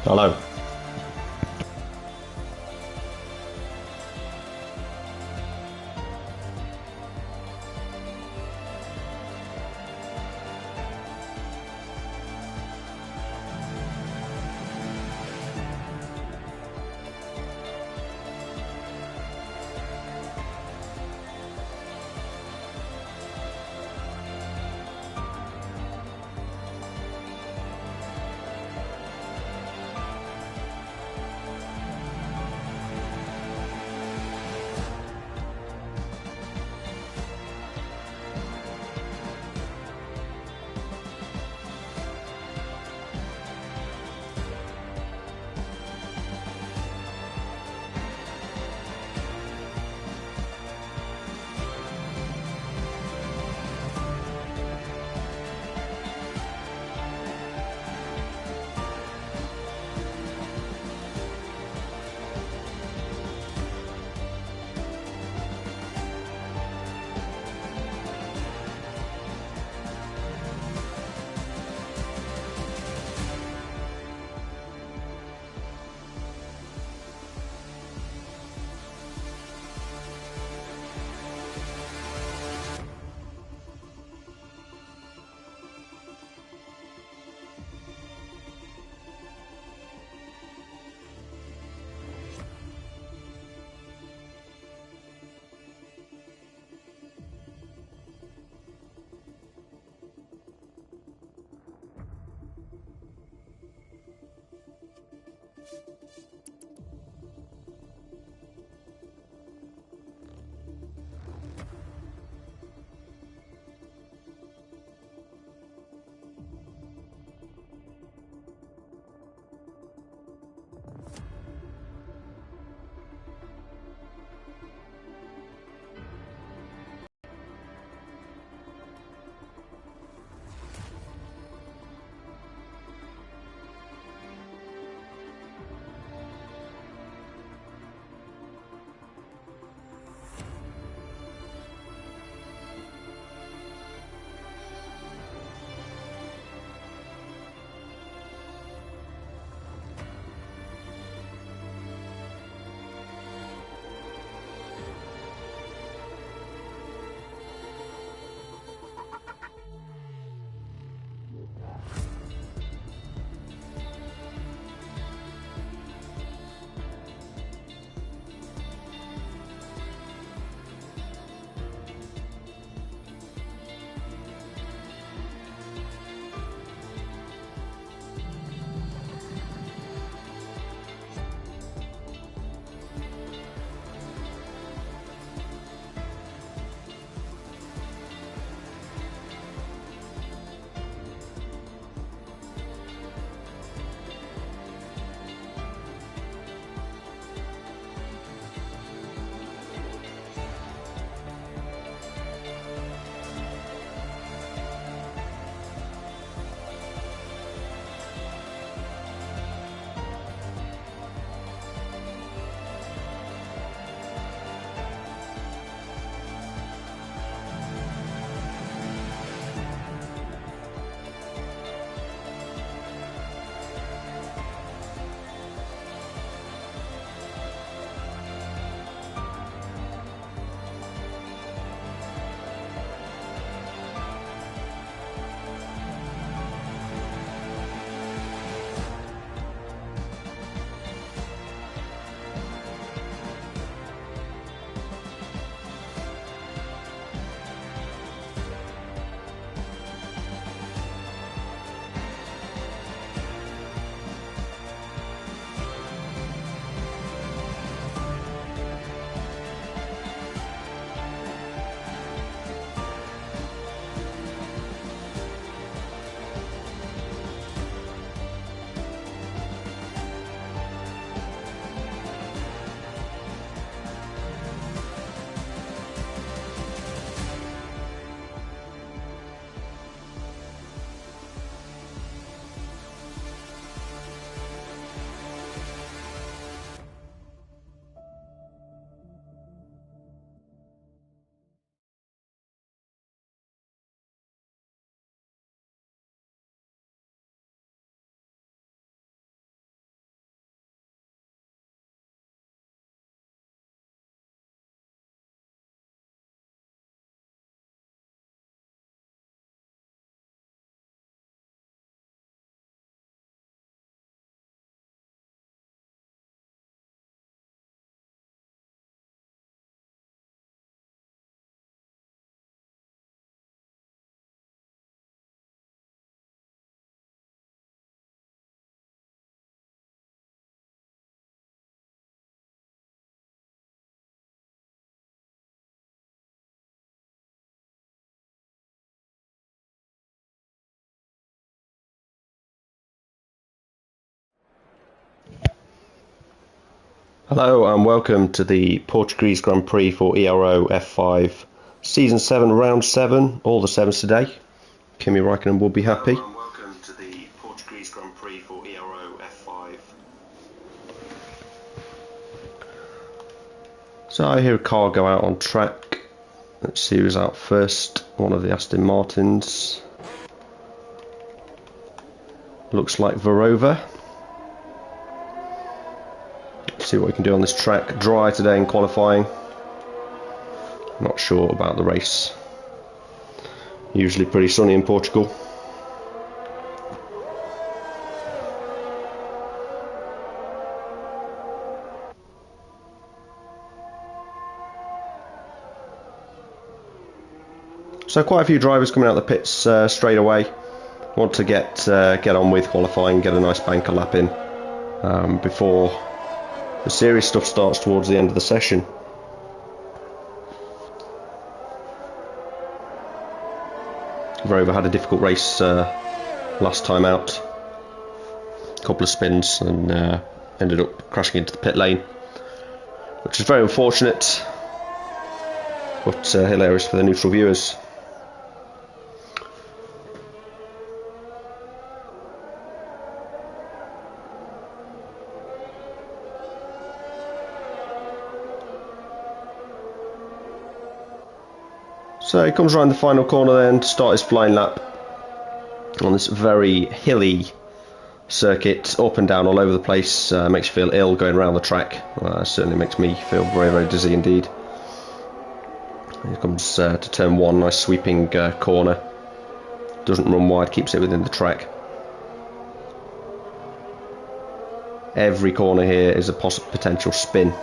Hello. Hello and welcome to the Portuguese Grand Prix for Ero F5 Season 7 Round 7, all the 7s today. Kimi Räikkönen will be happy. Hello and welcome to the Portuguese Grand Prix for Ero F5. So I hear a car go out on track. Let's see who's out first. One of the Aston Martins. Looks like Verova. See what we can do on this track. Dry today in qualifying. Not sure about the race. Usually pretty sunny in Portugal. So quite a few drivers coming out of the pits straight away. Want to get on with qualifying, get a nice banker lap in before the serious stuff starts towards the end of the session. Verova had a difficult race last time out. A couple of spins and ended up crashing into the pit lane, which is very unfortunate, but hilarious for the neutral viewers. So he comes around the final corner then to start his flying lap on this very hilly circuit, up and down all over the place. Makes you feel ill going around the track. Certainly makes me feel very, very dizzy indeed. He comes to turn one, nice sweeping corner. Doesn't run wide, keeps it within the track. Every corner here is a potential spin.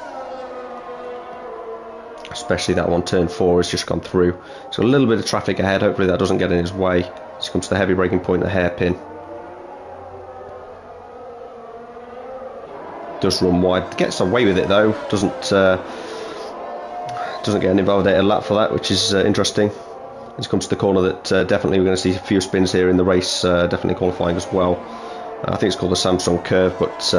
Especially that one, turn 4 has just gone through. So a little bit of traffic ahead, hopefully that doesn't get in his way. As he comes to the heavy braking point, the hairpin. Does run wide, gets away with it though, doesn't get an invalidated lap for that, which is interesting. As he comes to the corner that definitely we're going to see a few spins here in the race, definitely qualifying as well. I think it's called the Samsung curve, but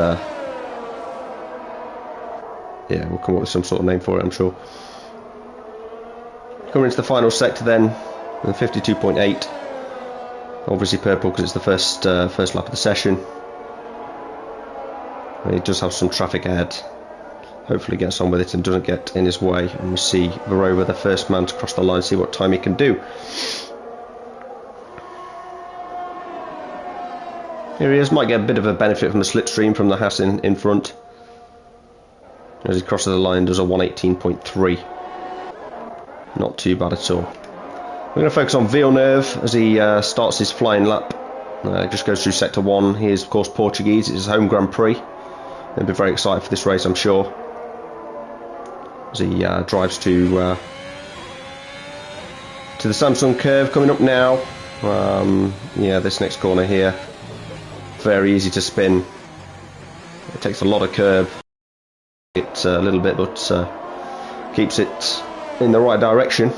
yeah, we'll come up with some sort of name for it, I'm sure. Coming into the final sector then, with 52.8. Obviously purple because it's the first lap of the session. And he does have some traffic ahead. Hopefully gets on with it and doesn't get in his way. And we see Verova, the first man to cross the line, see what time he can do. Here he is, might get a bit of a benefit from the slipstream from the Haas in front. As he crosses the line, does a 118.3. Not too bad at all. We're going to focus on Villeneuve as he starts his flying lap. Just goes through sector 1. He is of course Portuguese, it's his home Grand Prix. He'll be very excited for this race, I'm sure. As he drives to the Samsung curve coming up now. Yeah, this next corner here. Very easy to spin. It takes a lot of curb. It's a little bit, but keeps it in the right direction.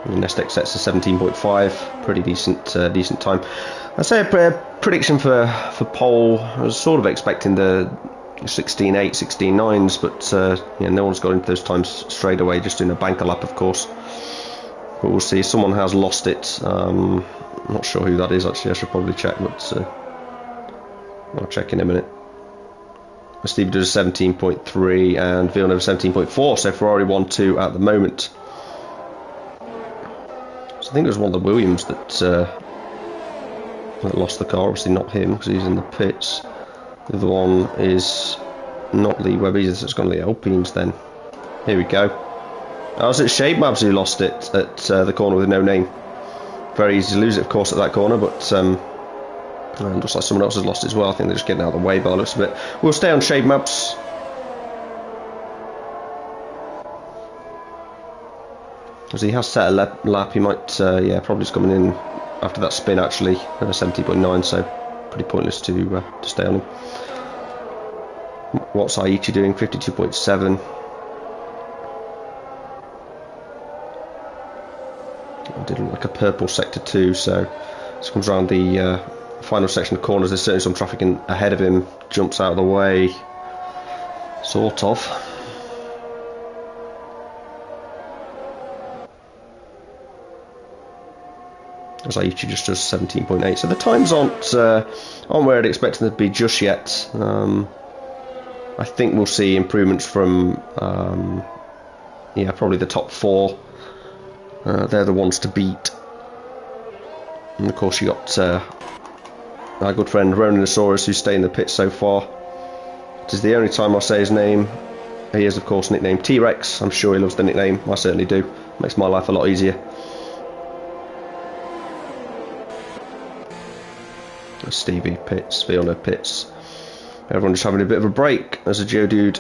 And Nestec sets a 17.5, pretty decent time. I'd say a prediction for pole. I was sort of expecting the 16.8, 16.9s, but yeah, no one's got into those times straight away. Just doing a banker lap, of course. But we'll see. Someone has lost it. I'm not sure who that is actually. I should probably check, but I'll check in a minute. Stevie does a 17.3 and Villeneuve 17.4, so Ferrari 1-2 at the moment. So I think it was one of the Williams that lost the car, obviously not him because he's in the pits. The other one is not Lee Webber, it's going to be Alpines then. Here we go. Oh, was it Shape Mabs who lost it at the corner with no name? Very easy to lose it, of course, at that corner, but looks like someone else has lost it as well. I think they're just getting out of the way by the looks of it. We'll stay on shade maps. As he has set a lap, he might, yeah, probably just coming in after that spin actually. 70.9, so pretty pointless to stay on him. What's Aichi doing? 52.7. Did look like a purple sector too, so this comes around the final section of corners. There's certainly some traffic ahead of him. Jumps out of the way, sort of. As Aichi just does 17.8. So the times aren't where I'd expect them to be just yet. I think we'll see improvements from probably the top 4. They're the ones to beat. And of course you got our good friend Roninosaurus, who's staying in the pit so far. It is the only time I'll say his name. He is of course nicknamed T-Rex. I'm sure he loves the nickname. I certainly do. Makes my life a lot easier. Stevie pits, Fiona pits. Everyone just having a bit of a break as the Geodude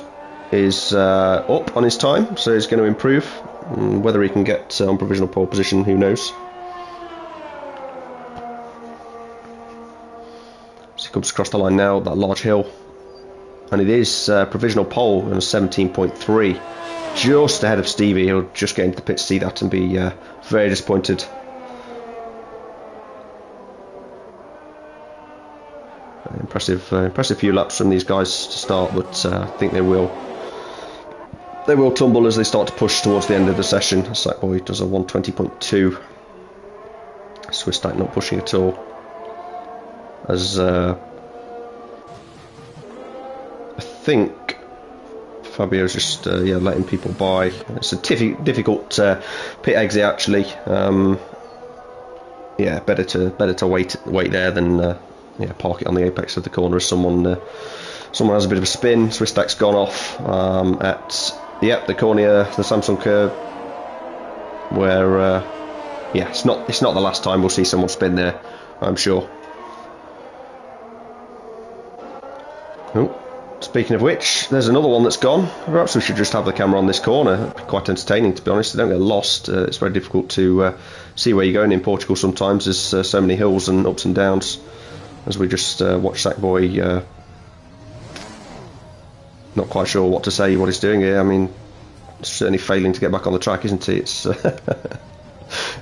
is up on his time, so he's going to improve. Whether he can get on provisional pole position, who knows. So he comes across the line now, that large hill, and it is provisional pole on 17.3, just ahead of Stevie. He'll just get into the pit to see that and be very disappointed. Impressive few laps from these guys to start, but I think they will tumble as they start to push towards the end of the session. Sackboy does a 120.2. Swiss Stack not pushing at all, as I think Fabio's just letting people by. It's a difficult pit exit actually. Better to wait there than park it on the apex of the corner as someone has a bit of a spin. Swiss Stack's gone off at the corner, the Samsung curve, where it's not the last time we'll see someone spin there, I'm sure. Oh, speaking of which, there's another one that's gone. Perhaps we should just have the camera on this corner. It'd be quite entertaining, to be honest. They don't get lost. It's very difficult to see where you're going in Portugal sometimes. There's so many hills and ups and downs. As we just watch Sackboy, not quite sure what to say, what he's doing here. I mean, certainly failing to get back on the track, isn't he? It's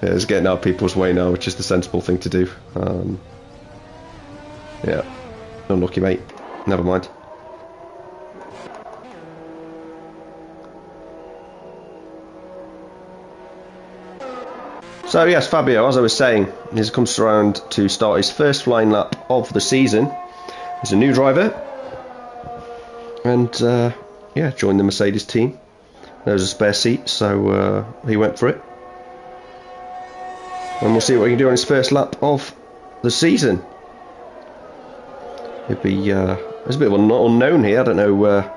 it's getting out of people's way now, which is the sensible thing to do. Unlucky, mate. Never mind. So yes, Fabio, as I was saying, he comes around to start his first flying lap of the season. He's a new driver, and joined the Mercedes team. There was a spare seat, so he went for it. And we'll see what he can do on his first lap of the season. It's a bit of an unknown here. I don't know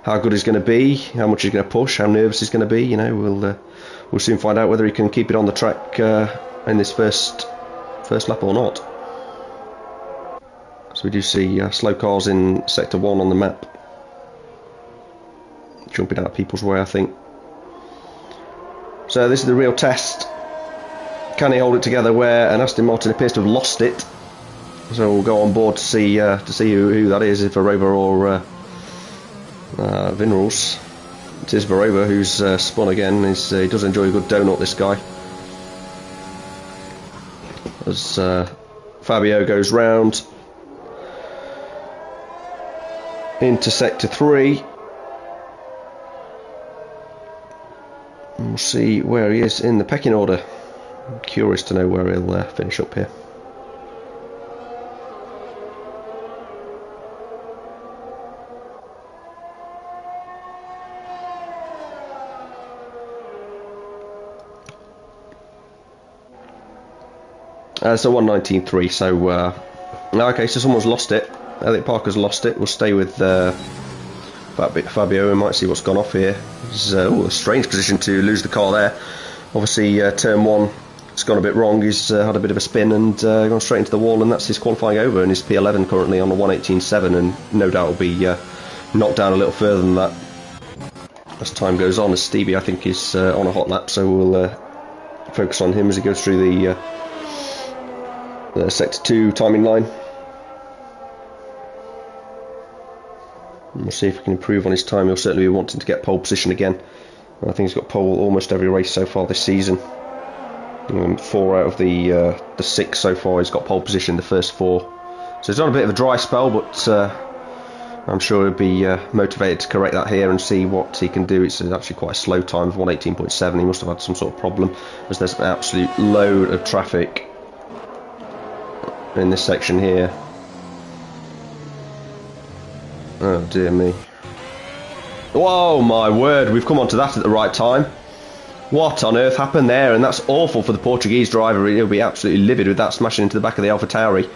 how good he's going to be, how much he's going to push, how nervous he's going to be. You know, we'll soon find out whether he can keep it on the track in this first lap or not. So we do see slow cars in sector 1 on the map, jumping out of people's way, I think. So this is the real test. Can he hold it together where an Aston Martin appears to have lost it? So we'll go on board to see who that is, if Verova or Vinrals. It is Verova who's spun again. He does enjoy a good donut, this guy. As Fabio goes round into sector 3. And we'll see where he is in the pecking order. I'm curious to know where he'll finish up here. So 119.3, so okay, so someone's lost it. Elliot Parker's lost it. We'll stay with Fabio and might see what's gone off here. It's a strange position to lose the car there. Obviously turn 1, it's gone a bit wrong. He's had a bit of a spin and gone straight into the wall, and that's his qualifying over, and his P11 currently on a 118.7, and no doubt will be knocked down a little further than that as time goes on, as Stevie I think is on a hot lap, so we'll focus on him as he goes through the sector 2 timing line. And we'll see if we can improve on his time. He'll certainly be wanting to get pole position again. I think he's got pole almost every race so far this season. 4 out of the 6 so far he's got pole position, the first 4 So he's on a bit of a dry spell, but I'm sure he'll be motivated to correct that here and see what he can do. It's actually quite a slow time of 1:18.7. He must have had some sort of problem, as there's an absolute load of traffic in this section here. Oh dear me. Whoa, my word, we've come onto that at the right time. What on earth happened there? And that's awful for the Portuguese driver. He'll be absolutely livid with that smashing into the back of the AlphaTauri.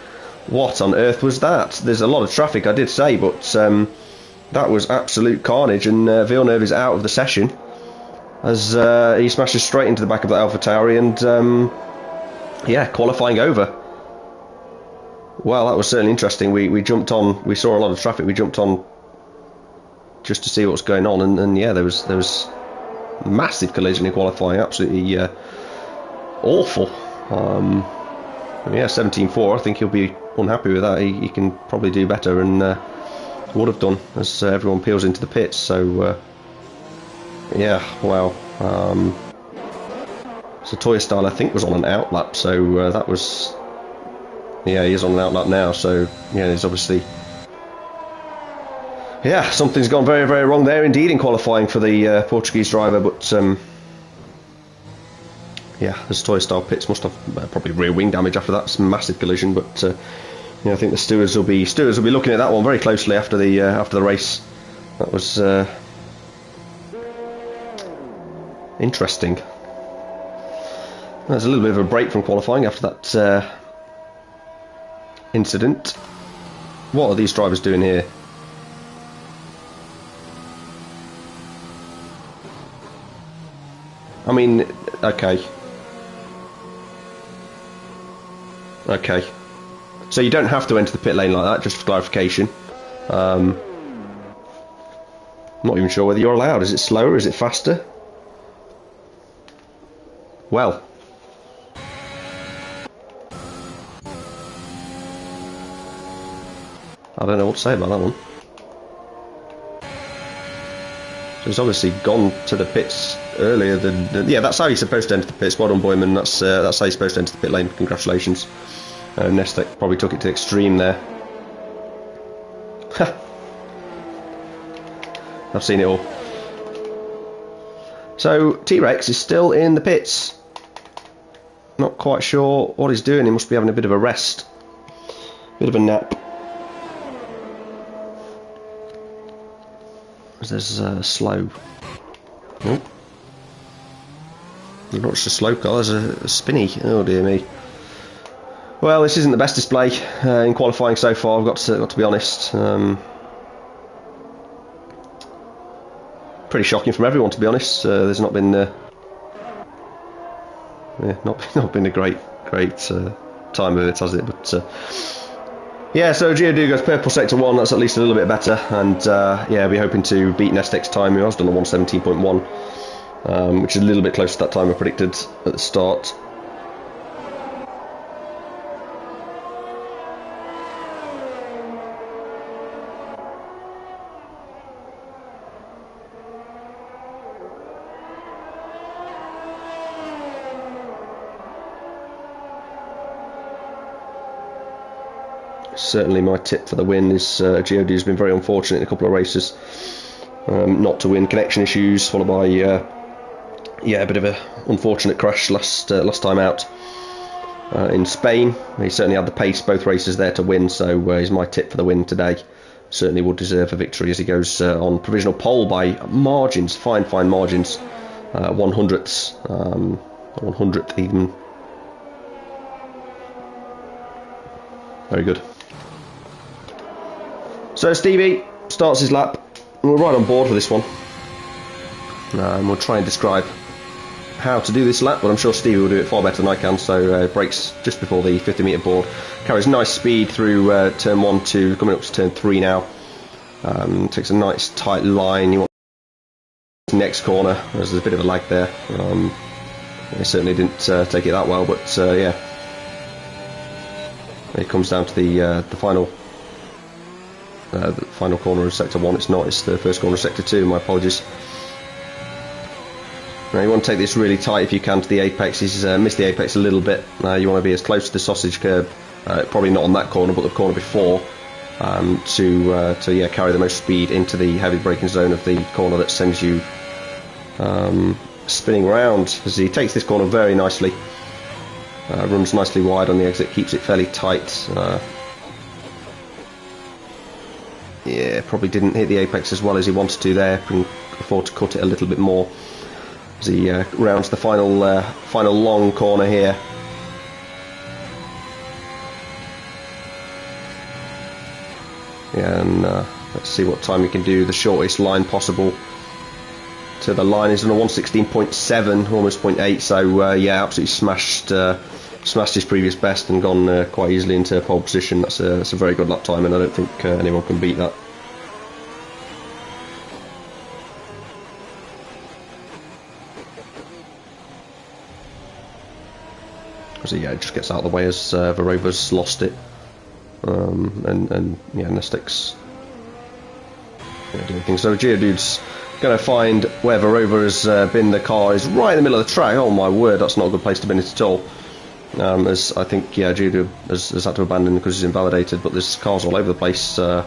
What on earth was that? There's a lot of traffic, I did say, but that was absolute carnage, and Villeneuve is out of the session as he smashes straight into the back of the AlphaTauri, and yeah, qualifying over. Well, that was certainly interesting. We jumped on, we saw a lot of traffic, we jumped on just to see what was going on, and yeah, there was massive collision in qualifying, absolutely awful. Yeah, 17.4, I think he'll be unhappy with that. He can probably do better, and would have done, as everyone peels into the pits. So yeah, wow. So Toya Style, I think, was on an outlap, so that was, yeah, he is on an outlap now, so yeah, there's obviously, yeah, something's gone very, very wrong there indeed in qualifying for the Portuguese driver, but yeah, as Toya Style pits must have probably rear wing damage after that massive collision, but yeah, I think the stewards will be looking at that one very closely after the race. That was interesting. There's a little bit of a break from qualifying after that incident. What are these drivers doing here? I mean, okay. Okay. So you don't have to enter the pit lane like that, just for clarification. I'm not even sure whether you're allowed. Is it slower? Is it faster? Well. I don't know what to say about that one. So he's obviously gone to the pits earlier than yeah, that's how you're supposed to enter the pits. Well done, Boyman. That's how you're supposed to enter the pit lane. Congratulations. Nestek probably took it to extreme there. I've seen it all. So T-Rex is still in the pits. Not quite sure what he's doing. He must be having a bit of a rest, bit of a nap. There's slow. Nope. Not just a slow car, there's a spinny. Oh dear me. Well, this isn't the best display in qualifying so far, I've got to be honest. Pretty shocking from everyone, to be honest. There's not been yeah, not been a great time of it, has it? But yeah, so Geodude goes purple sector 1, that's at least a little bit better, and yeah, we're hoping to beat Nestek's time, who has done a 1:17.1, which is a little bit close to that time I predicted at the start. Certainly my tip for the win is Geodude's been very unfortunate in a couple of races not to win. Connection issues followed by yeah, a bit of a unfortunate crash last time out in Spain. He certainly had the pace both races there to win, so he's my tip for the win today. Certainly would deserve a victory as he goes on provisional pole by margins, fine margins, 100ths, 100th even. Very good. So Stevie starts his lap, and we're right on board for this one. And we'll try and describe how to do this lap, but I'm sure Stevie will do it far better than I can. So brakes just before the 50-metre board, carries nice speed through turn 1, 2, coming up to turn 3 now. Takes a nice tight line. You want next corner, there's a bit of a lag there. He certainly didn't take it that well, but yeah. It comes down to the final corner of sector 1. It's not, it's the first corner of sector 2, my apologies. Now you want to take this really tight if you can to the apex. He's missed the apex a little bit. You want to be as close to the sausage curb Probably not on that corner, but the corner before, to carry the most speed into the heavy braking zone of the corner that sends you spinning around. As he takes this corner very nicely, runs nicely wide on the exit, keeps it fairly tight. Yeah, probably didn't hit the apex as well as he wanted to there. Can afford to cut it a little bit more as he rounds the final long corner here. Yeah, and let's see what time he can do. The shortest line possible to the line is on a 1:16.7, almost 0.8. So yeah, absolutely smashed his previous best and gone quite easily into pole position. That's a very good lap time, and I don't think anyone can beat that. So yeah, it just gets out of the way as Varova's lost it, and yeah, Nestek's doing things. So Geodude's going to find where Varova has been. The car is right in the middle of the track. Oh my word, that's not a good place to be in it at all. As I think, yeah, Geodude has had to abandon because he's invalidated, but there's cars all over the place. There's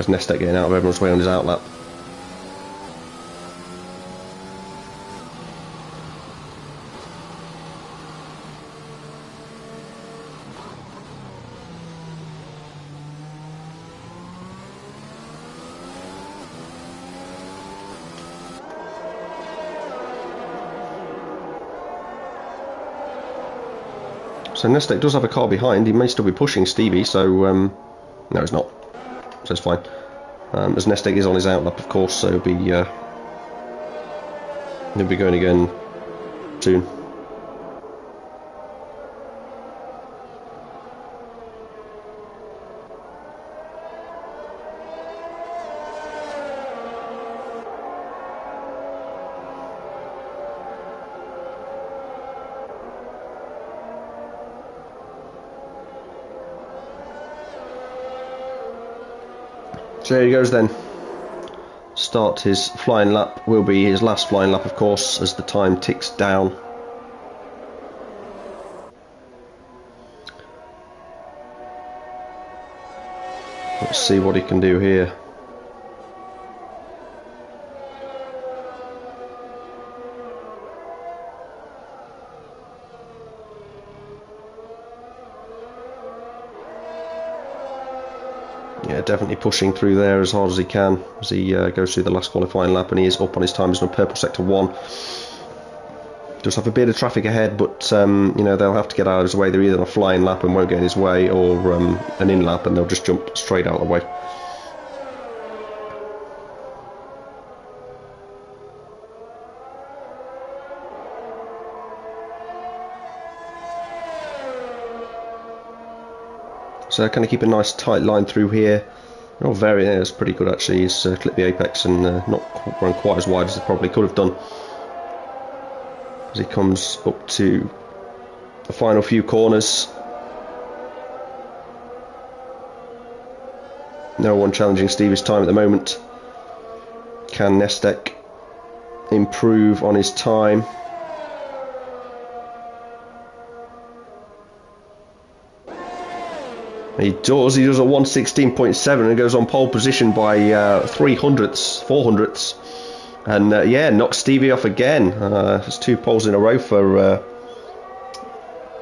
Nestek getting out of everyone's way on his outlap. So Nestek does have a car behind. He may still be pushing Stevie, so no, he's not. So it's fine. As Nestek is on his outlap, of course, so he'll be going again soon. So there he goes then. Start his flying lap. Will be his last flying lap, of course, as the time ticks down. Let's see what he can do here. Yeah, definitely pushing through there as hard as he can as he goes through the last qualifying lap, and he is up on his time. He's on purple sector 1. Does have a bit of traffic ahead, but they'll have to get out of his way. They're either on a flying lap and won't get in his way, or an in lap and they'll just jump straight out of the way. So kind of keep a nice tight line through here. Oh, it's pretty good actually. He's clipped the apex and not run quite as wide as he probably could have done. As he comes up to the final few corners. No one challenging Stevie's time at the moment. Can Nestek improve on his time? He does a 1:16.7 and goes on pole position by 3 hundredths, 4 hundredths. And yeah, knocks Stevie off again. It's 2 poles in a row for...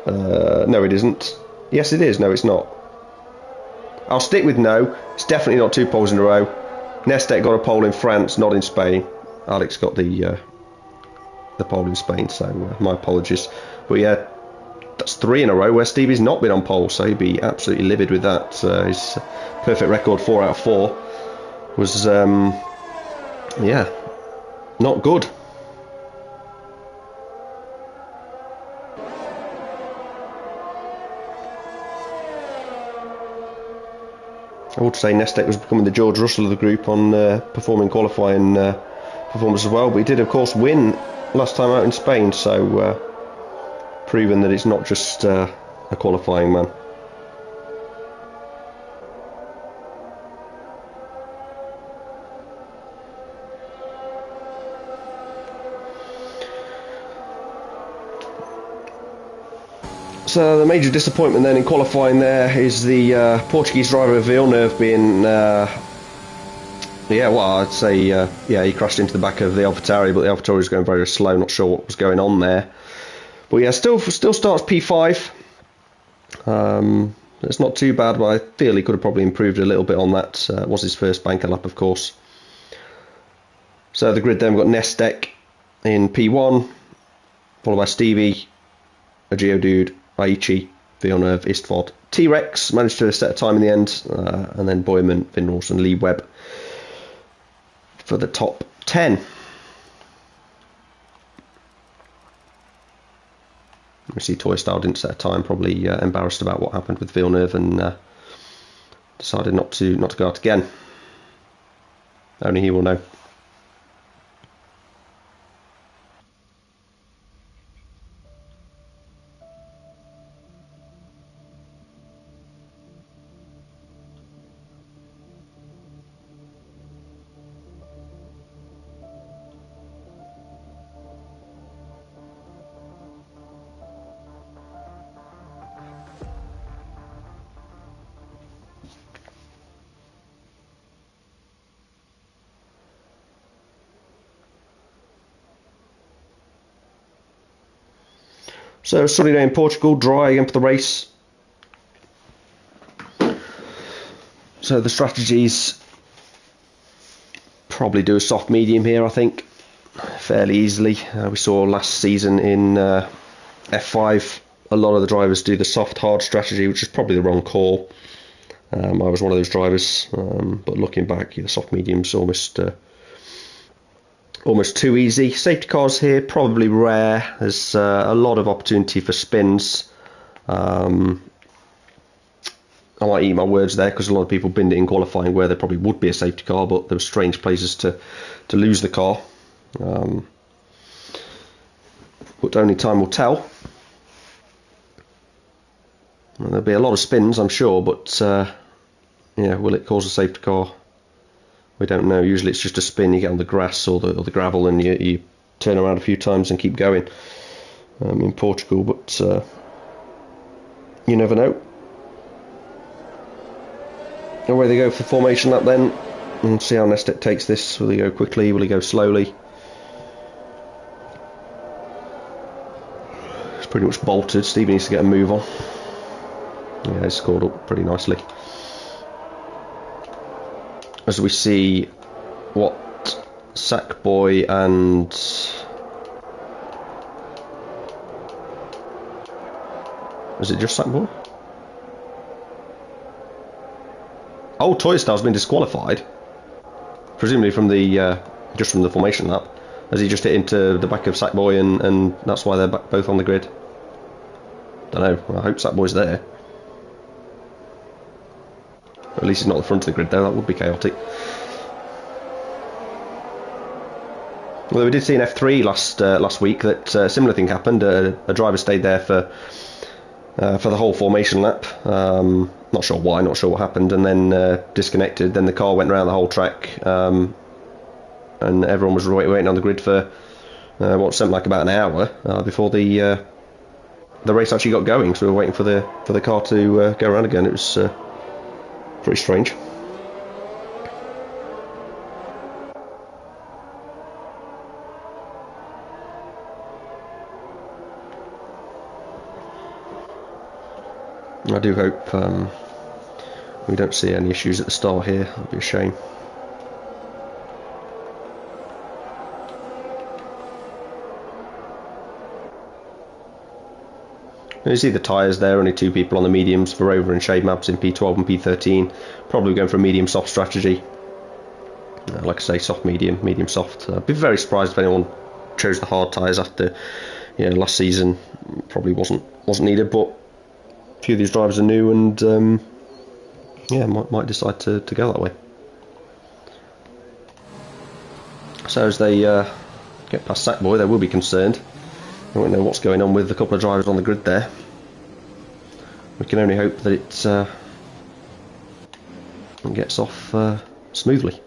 no, it isn't. Yes, it is. No, it's not. I'll stick with no. It's definitely not 2 poles in a row. Nestek got a pole in France, not in Spain. Alex got the pole in Spain, so my apologies. But yeah, that's 3 in a row where Stevie's not been on pole, so he'd be absolutely livid with that. His perfect record, 4 out of 4, was yeah, not good. I would say Nestek was becoming the George Russell of the group on performing qualifying performance as well, but he did of course win last time out in Spain, so proving that it's not just a qualifying man. So the major disappointment then in qualifying there is the Portuguese driver Villeneuve being, yeah, well, I'd say, yeah, he crashed into the back of the AlphaTauri, but the AlphaTauri was going very slow. Not sure what was going on there, but yeah, still starts P5. It's not too bad, but I feel he could have probably improved a little bit on that. It was his first banker lap, of course. So the grid then, we've got Nestek in P1, followed by Stevie, a Geodude, Aichi, Villeneuve, Istvod, T-Rex managed to set a time in the end, and then Boyman, Vinros and Lee Webb for the top 10. You see Toy Style didn't set a time, probably embarrassed about what happened with Villeneuve, and decided not to go out again. Only he will know. So sunny day in Portugal, dry again for the race. So the strategies probably do a soft medium here, I think, fairly easily. We saw last season in F5 a lot of the drivers do the soft hard strategy, which is probably the wrong call. I was one of those drivers, but looking back, the soft medium's almost too easy. Safety cars here, probably rare. There's a lot of opportunity for spins. I might eat my words there, because a lot of people binned it in qualifying where there probably would be a safety car, but there were strange places to lose the car. But only time will tell. And there'll be a lot of spins, I'm sure, but yeah, will it cause a safety car? We don't know. Usually it's just a spin, you get on the grass or the gravel, and you turn around a few times and keep going in Portugal, but you never know. Away they go for the formation lap then, and see how Nestek takes this. Will he go quickly? Will he go slowly? It's pretty much bolted. Stevie needs to get a move on. Yeah, he's scored up pretty nicely. As we see what Sackboy and is it just Sackboy? Oh, Toy Star's been disqualified, presumably from the just from the formation lap, as he just hit into the back of Sackboy, and that's why they're both on the grid. Don't know. I hope Sackboy's there. At least he's not at the front of the grid, though. That would be chaotic. Although we did see in F3 last week that a similar thing happened. A driver stayed there for the whole formation lap. Not sure why, not sure what happened, and then disconnected. Then the car went around the whole track, and everyone was waiting on the grid for what seemed like about an hour before the race actually got going. So we were waiting for the car to go around again. It was pretty strange. I do hope we don't see any issues at the start here. That'd be a shame. You see the tyres there, only two people on the mediums, for Rover and Shade Maps in P12 and P13. Probably going for a medium soft strategy. Like I say, soft medium, medium soft. I'd be very surprised if anyone chose the hard tyres after last season. Probably wasn't needed, but a few of these drivers are new, and might decide to go that way. So as they get past Sackboy, they will be concerned. I don't know what's going on with a couple of drivers on the grid there. We can only hope that it gets off smoothly.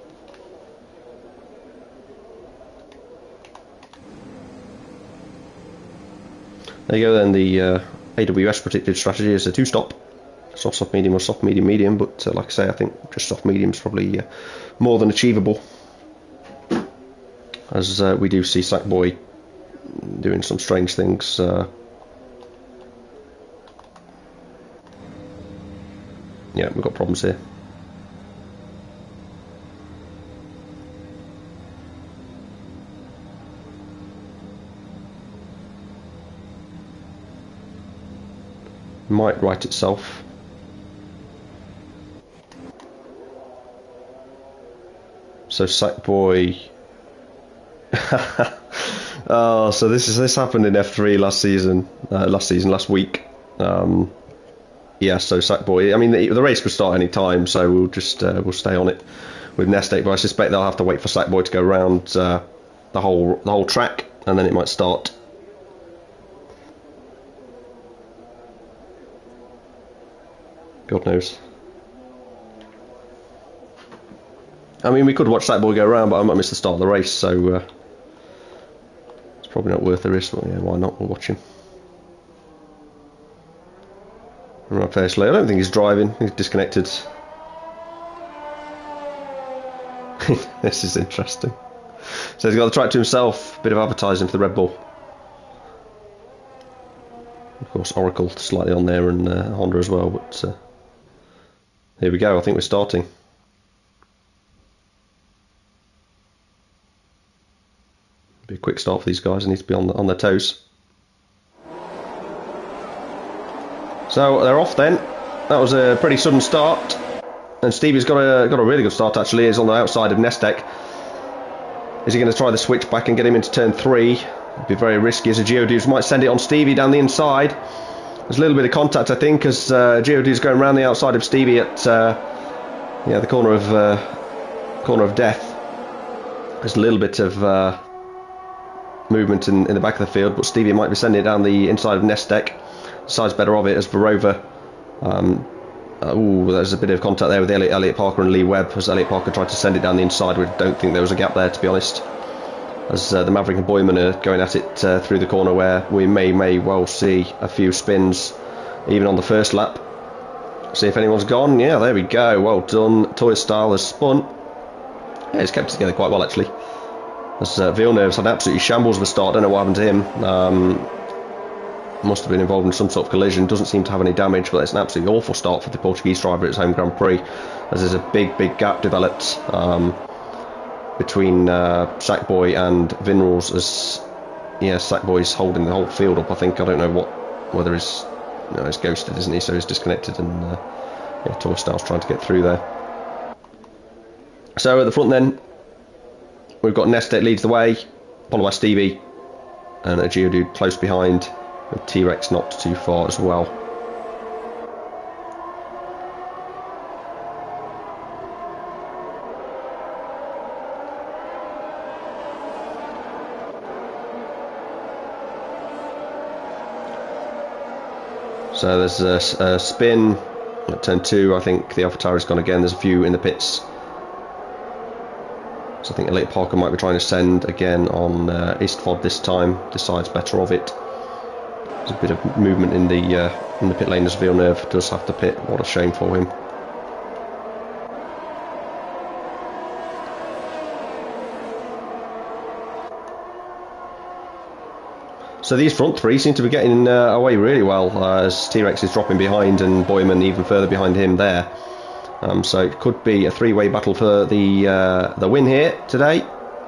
There you go then, the AWS predicted strategy is a 2-stop. Soft, medium, or soft, medium, medium. But like I say, I think just soft, medium is probably more than achievable. As we do see Sackboy doing some strange things. Yeah, we've got problems here. Might right itself. So Sackboy. Oh, so this happened in F3 last week. Yeah, so Sackboy. I mean, the race could start any time, so we'll just we'll stay on it with Nestec. But I suspect they'll have to wait for Sackboy to go around the whole track, and then it might start. God knows. I mean, we could watch Sackboy go around, but I might miss the start of the race, so it's probably not worth the risk. But yeah, why not? We'll watch him. Right, firstly, I don't think he's driving. He's disconnected. This is interesting. So he's got the track to himself. Bit of advertising for the Red Bull. Of course, Oracle slightly on there, and Honda as well. But here we go. I think we're starting. Be a quick start for these guys. They need to be on their toes. So they're off then. That was a pretty sudden start, and Stevie's got a really good start actually. He's on the outside of Nestec. Is he going to try the switch back and get him into turn 3? It'd be very risky, as a Geodude might send it on Stevie down the inside. There's a little bit of contact, I think, as Geodude's going around the outside of Stevie at the corner of death. There's a little bit of movement in the back of the field, but Stevie might be sending it down the inside of Nestec. Decides better of it as Verova. There's a bit of contact there with Elliot Parker and Lee Webb, as Elliot Parker tried to send it down the inside. We don't think there was a gap there, to be honest, as the Maverick and Boyman are going at it through the corner, where we may well see a few spins even on the first lap. See if anyone's gone. Yeah, there we go. Well done. Toy Style has spun. Yeah, he's kept it together quite well actually, as Villeneuve's had absolutely shambles of a start. Don't know what happened to him. Must have been involved in some sort of collision. Doesn't seem to have any damage, but it's an absolutely awful start for the Portuguese driver at his home Grand Prix, as there's a big gap developed between Sackboy and Vinrals, as Sackboy's holding the whole field up. I think, I don't know whether he's ghosted, isn't he? So he's disconnected, and Toy Style's trying to get through there. So at the front then, we've got Nestec leads the way, followed by Stevie, and a Geodude close behind, with T-Rex not too far as well. So there's a spin at turn 2. I think the AlphaTauri's gone again. There's a few in the pits. So I think Elliot Parker might be trying to send again on Eastford this time. Decides better of it. There's a bit of movement in the pit lane as Villeneuve does have to pit. What a shame for him. So these front three seem to be getting away really well, as T-Rex is dropping behind and Boyman even further behind him there. So it could be a three-way battle for the win here today.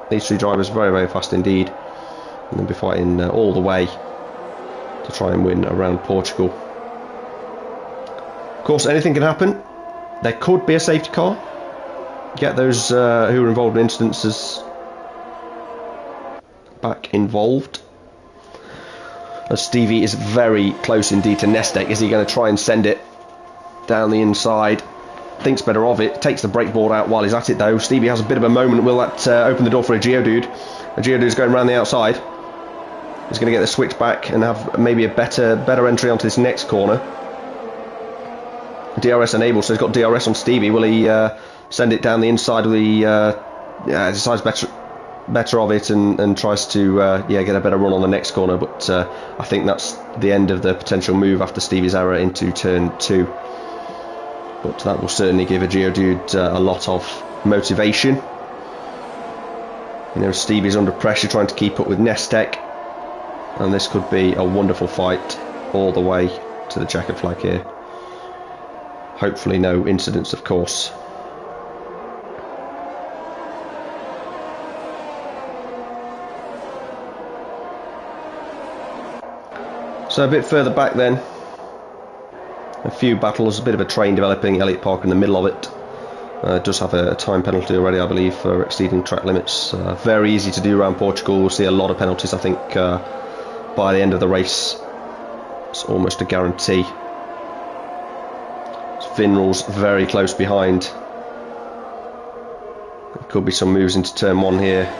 These three drivers very fast indeed, and they'll be fighting all the way to try and win around Portugal. Of course, anything can happen. There could be a safety car. Get those who were involved in incidences back involved. As Stevie is very close indeed to Nestec. Is he going to try and send it down the inside? Thinks better of it. Takes the brake board out while he's at it though. Stevie has a bit of a moment. Will that open the door for a Geodude? A Geodude's going around the outside. He's going to get the switch back and have maybe a better entry onto this next corner. DRS enabled, so he's got DRS on Stevie. Will he send it down the inside of the... decides better of it and tries to get a better run on the next corner, but I think that's the end of the potential move after Stevie's error into turn 2. But that will certainly give a Geodude a lot of motivation. You know, Stevie's under pressure trying to keep up with Nestek, and this could be a wonderful fight all the way to the checkered flag here. Hopefully no incidents, of course. So a bit further back then, a few battles, a bit of a train developing, Elliott Park in the middle of it. Does have a time penalty already, I believe, for exceeding track limits. Very easy to do around Portugal. We'll see a lot of penalties, I think, by the end of the race. It's almost a guarantee. Vinral's very close behind. There could be some moves into turn 1 here.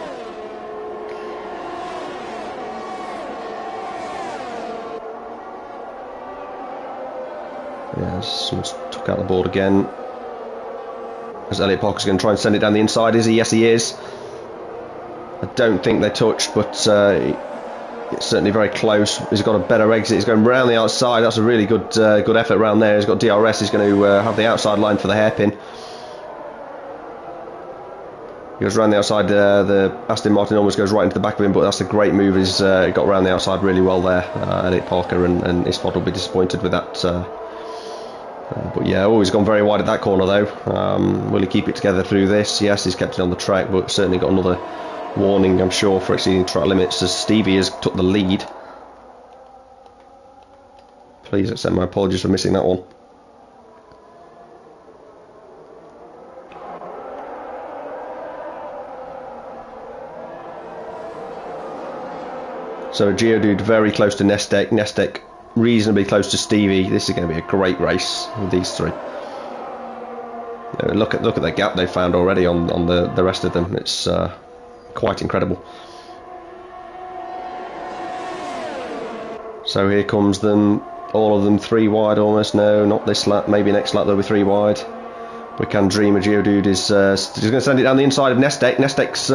Yeah, someone's took out the board again. As Elliott Parker's going to try and send it down the inside, is he? Yes, he is. I don't think they touched, but it's certainly very close. He's got a better exit. He's going round the outside. That's a really good effort round there. He's got DRS. He's going to have the outside line for the hairpin. He goes round the outside. The Aston Martin almost goes right into the back of him, but that's a great move. He's got round the outside really well there. Elliott Parker and Isfod will be disappointed with that. But yeah, always gone very wide at that corner though. Will he keep it together through this? Yes, he's kept it on the track, but certainly got another warning, I'm sure, for exceeding track limits, as Stevie has took the lead. Please accept my apologies for missing that one. So Geodude very close to Nestek. Nestek reasonably close to Stevie. This is going to be a great race with these three. Look at the gap they've found already on the rest of them. It's quite incredible. So here comes them, all of them 3 wide almost. No, not this lap. Maybe next lap they'll be 3 wide. We can dream. A Geodude is he's going to send it down the inside of Nestek. Nestek's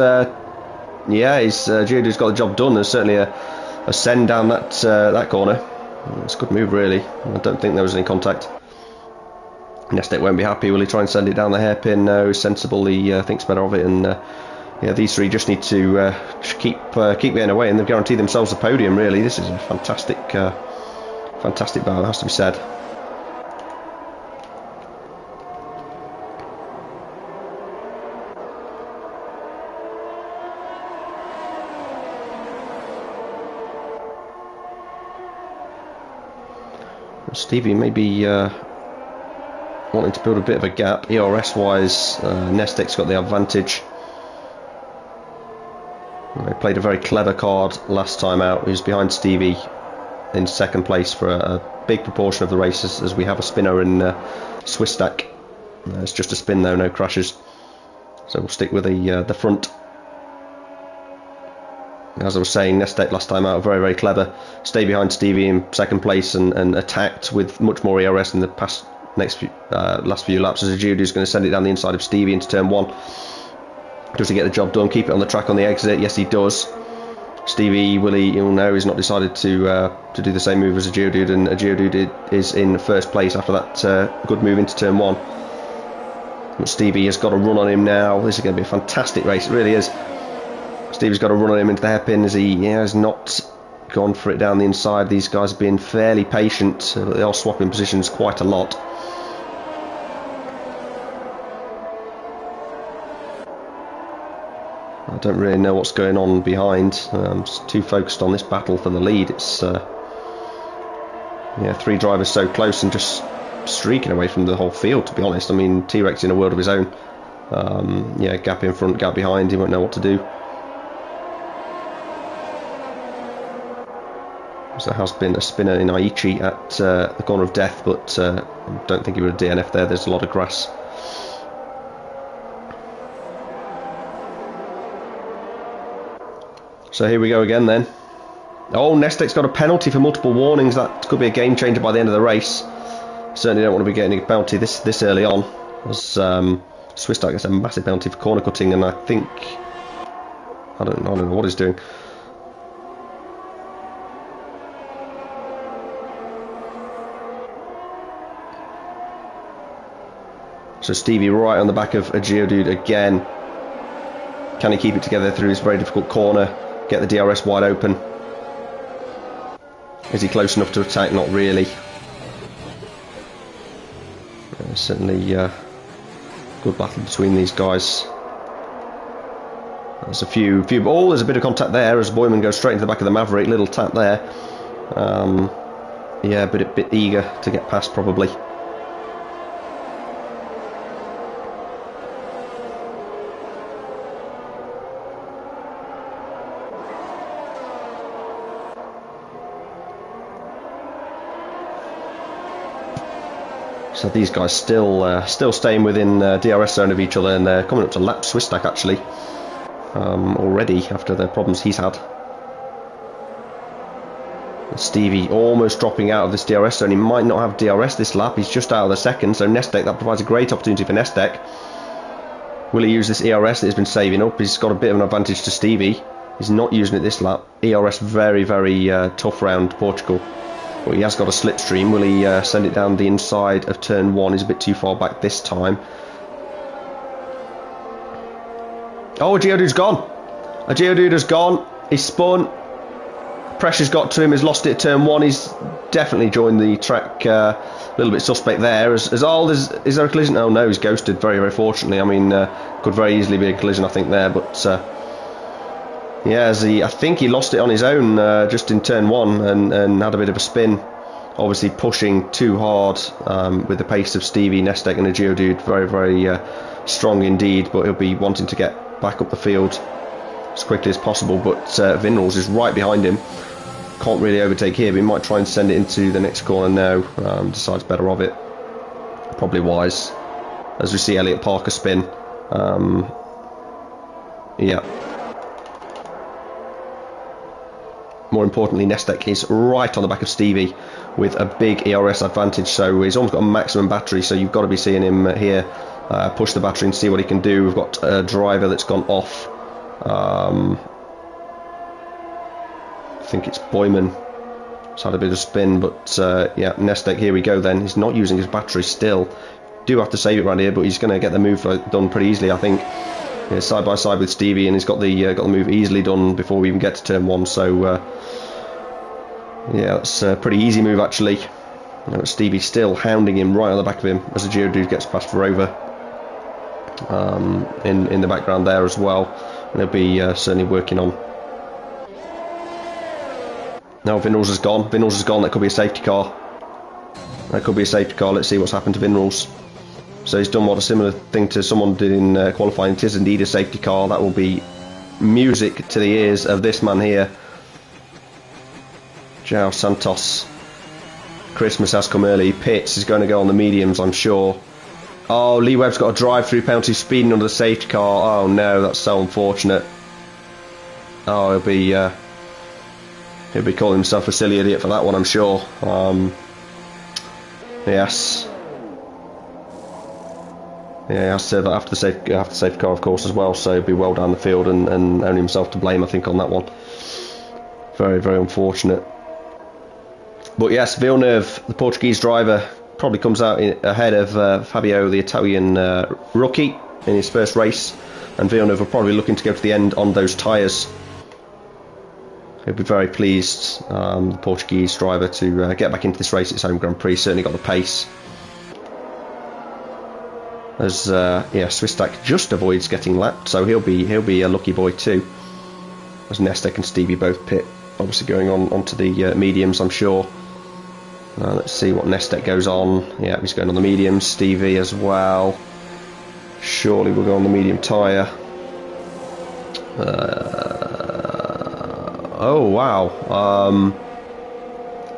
Geodude's got the job done. There's certainly a send down that corner. It's a good move, really. I don't think there was any contact. Nestek won't be happy. Will he try and send it down the hairpin? No, he's sensible. He thinks better of it. And yeah, these three just need to keep getting away, and they've guaranteed themselves the podium. Really, this is a fantastic battle, has to be said. Stevie may be wanting to build a bit of a gap. ERS wise, Nestek's got the advantage. They played a very clever card last time out. He was behind Stevie in second place for a big proportion of the races, as we have a spinner in Swiss Stack. It's just a spin though, no crashes. So we'll stick with the front. As I was saying, Nestek last time out, very, very clever. Stay behind Stevie in second place and attacked with much more ERS in the last few laps. As Geodude is going to send it down the inside of Stevie into turn 1. Does he get the job done? Keep it on the track on the exit? Yes, he does. Stevie, will he? No, he's not decided to do the same move as a Geodude, and a Geodude is in first place after that good move into turn 1. But Stevie has got a run on him now. This is going to be a fantastic race, it really is. Stevie's got a run on him into the hairpin, as he has not gone for it down the inside. These guys have been fairly patient, but they are swapping positions quite a lot. I don't really know what's going on behind. I'm too focused on this battle for the lead. It's 3 drivers so close and just streaking away from the whole field, to be honest. I mean, T-Rex in a world of his own. Gap in front, gap behind, he won't know what to do. There has been a spinner in Aichi at the corner of death, but I don't think he would have DNF there. There's a lot of grass. So here we go again then. Oh, Nestek's got a penalty for multiple warnings. That could be a game changer by the end of the race. Certainly don't want to be getting a penalty this early on, as Swiss Stack gets a massive penalty for corner cutting, and I think I don't know what he's doing. So Stevie right on the back of a Geodude again. Can he keep it together through this very difficult corner? Get the DRS wide open. Is he close enough to attack? Not really. Certainly good battle between these guys. There's a few. Oh, there's a bit of contact there as Boyman goes straight into the back of the Maverick. Little tap there. Yeah, but a bit eager to get past probably. So these guys still staying within DRS zone of each other, and they're coming up to lap Swiss Stack actually already after the problems he's had. And Stevie almost dropping out of this DRS zone. He might not have DRS this lap. He's just out of the second. So Nestek, that provides a great opportunity for Nestek. Will he use this ERS that he's been saving up? He's got a bit of an advantage to Stevie. He's not using it this lap. ERS very tough round Portugal. Well, he has got a slipstream. Will he send it down the inside of turn 1? He's a bit too far back this time. Oh, a Geodude's gone. A Geodude has gone. He's spun. Pressure's got to him. He's lost it at turn 1. He's definitely joined the track. A little bit suspect there. Is there a collision? Oh no, he's ghosted very fortunately. I mean, could very easily be a collision I think there, but yeah, I think he lost it on his own just in turn 1 and had a bit of a spin. Obviously pushing too hard with the pace of Stevie, Nestek and a Geodude. Very strong indeed, but he'll be wanting to get back up the field as quickly as possible. But Vinrals is right behind him. Can't really overtake here, but he might try and send it into the next corner now. Decides better of it. Probably wise. As we see Elliot Parker spin. Yeah. More importantly, Nestek is right on the back of Stevie with a big ERS advantage, so he's almost got a maximum battery, so you've got to be seeing him here push the battery and see what he can do. We've got a driver that's gone off. I think it's Boyman. It's had a bit of spin, but yeah, Nestek, here we go then. He's not using his battery still. Do have to save it right here, but he's going to get the move done pretty easily, I think. Yeah, side by side with Stevie, and he's got the move easily done before we even get to turn 1. So yeah, that's a pretty easy move actually. Stevie still hounding him right on the back of him as the Geodude gets past for over in the background there as well, and he'll be certainly working on. Now Vinrals has gone. That could be a safety car. Let's see what's happened to Vinrals. So he's done a similar thing to someone did in qualifying. It is indeed a safety car. That will be music to the ears of this man here. João Santos. Christmas has come early. Pitts is going to go on the mediums, I'm sure. Oh, Lee Webb's got a drive-through penalty speeding under the safety car. Oh no, that's so unfortunate. Oh, he'll be calling himself a silly idiot for that one, I'm sure. Yes. Yeah, he has to after the safety car, of course, as well. So he'll be well down the field and only himself to blame, I think, on that one. Very unfortunate. But yes, Villeneuve, the Portuguese driver, probably comes out ahead of Fabio, the Italian rookie, in his first race. And Villeneuve are probably looking to go to the end on those tyres. He'll be very pleased, the Portuguese driver, to get back into this race. It's home Grand Prix. Certainly got the pace. As yeah, Swiss Stack just avoids getting lapped, so he'll be a lucky boy too. As Nestek and Stevie both pit, obviously going onto the mediums, I'm sure. Let's see what Nestek goes on. Yeah, he's going on the mediums. Stevie as well. Surely we'll go on the medium tyre. Oh wow,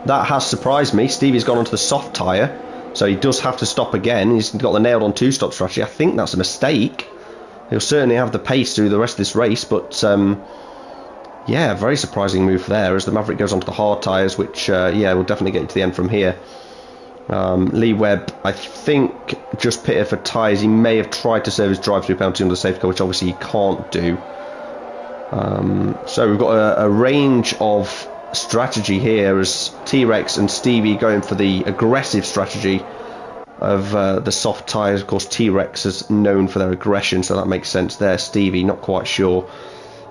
that has surprised me. Stevie's gone onto the soft tyre. So he does have to stop again. He's got the nailed on 2-stop strategy. I think that's a mistake. He'll certainly have the pace through the rest of this race, but yeah, very surprising move there as the Maverick goes onto the hard tyres, which yeah, will definitely get you to the end from here. Lee Webb, I think, just pitted for tyres. He may have tried to serve his drive-through penalty under the safety car, which obviously he can't do. So we've got a range of strategy here as T-Rex and Stevie going for the aggressive strategy of the soft tyres. Of course, T-Rex is known for their aggression, so that makes sense there. Stevie, not quite sure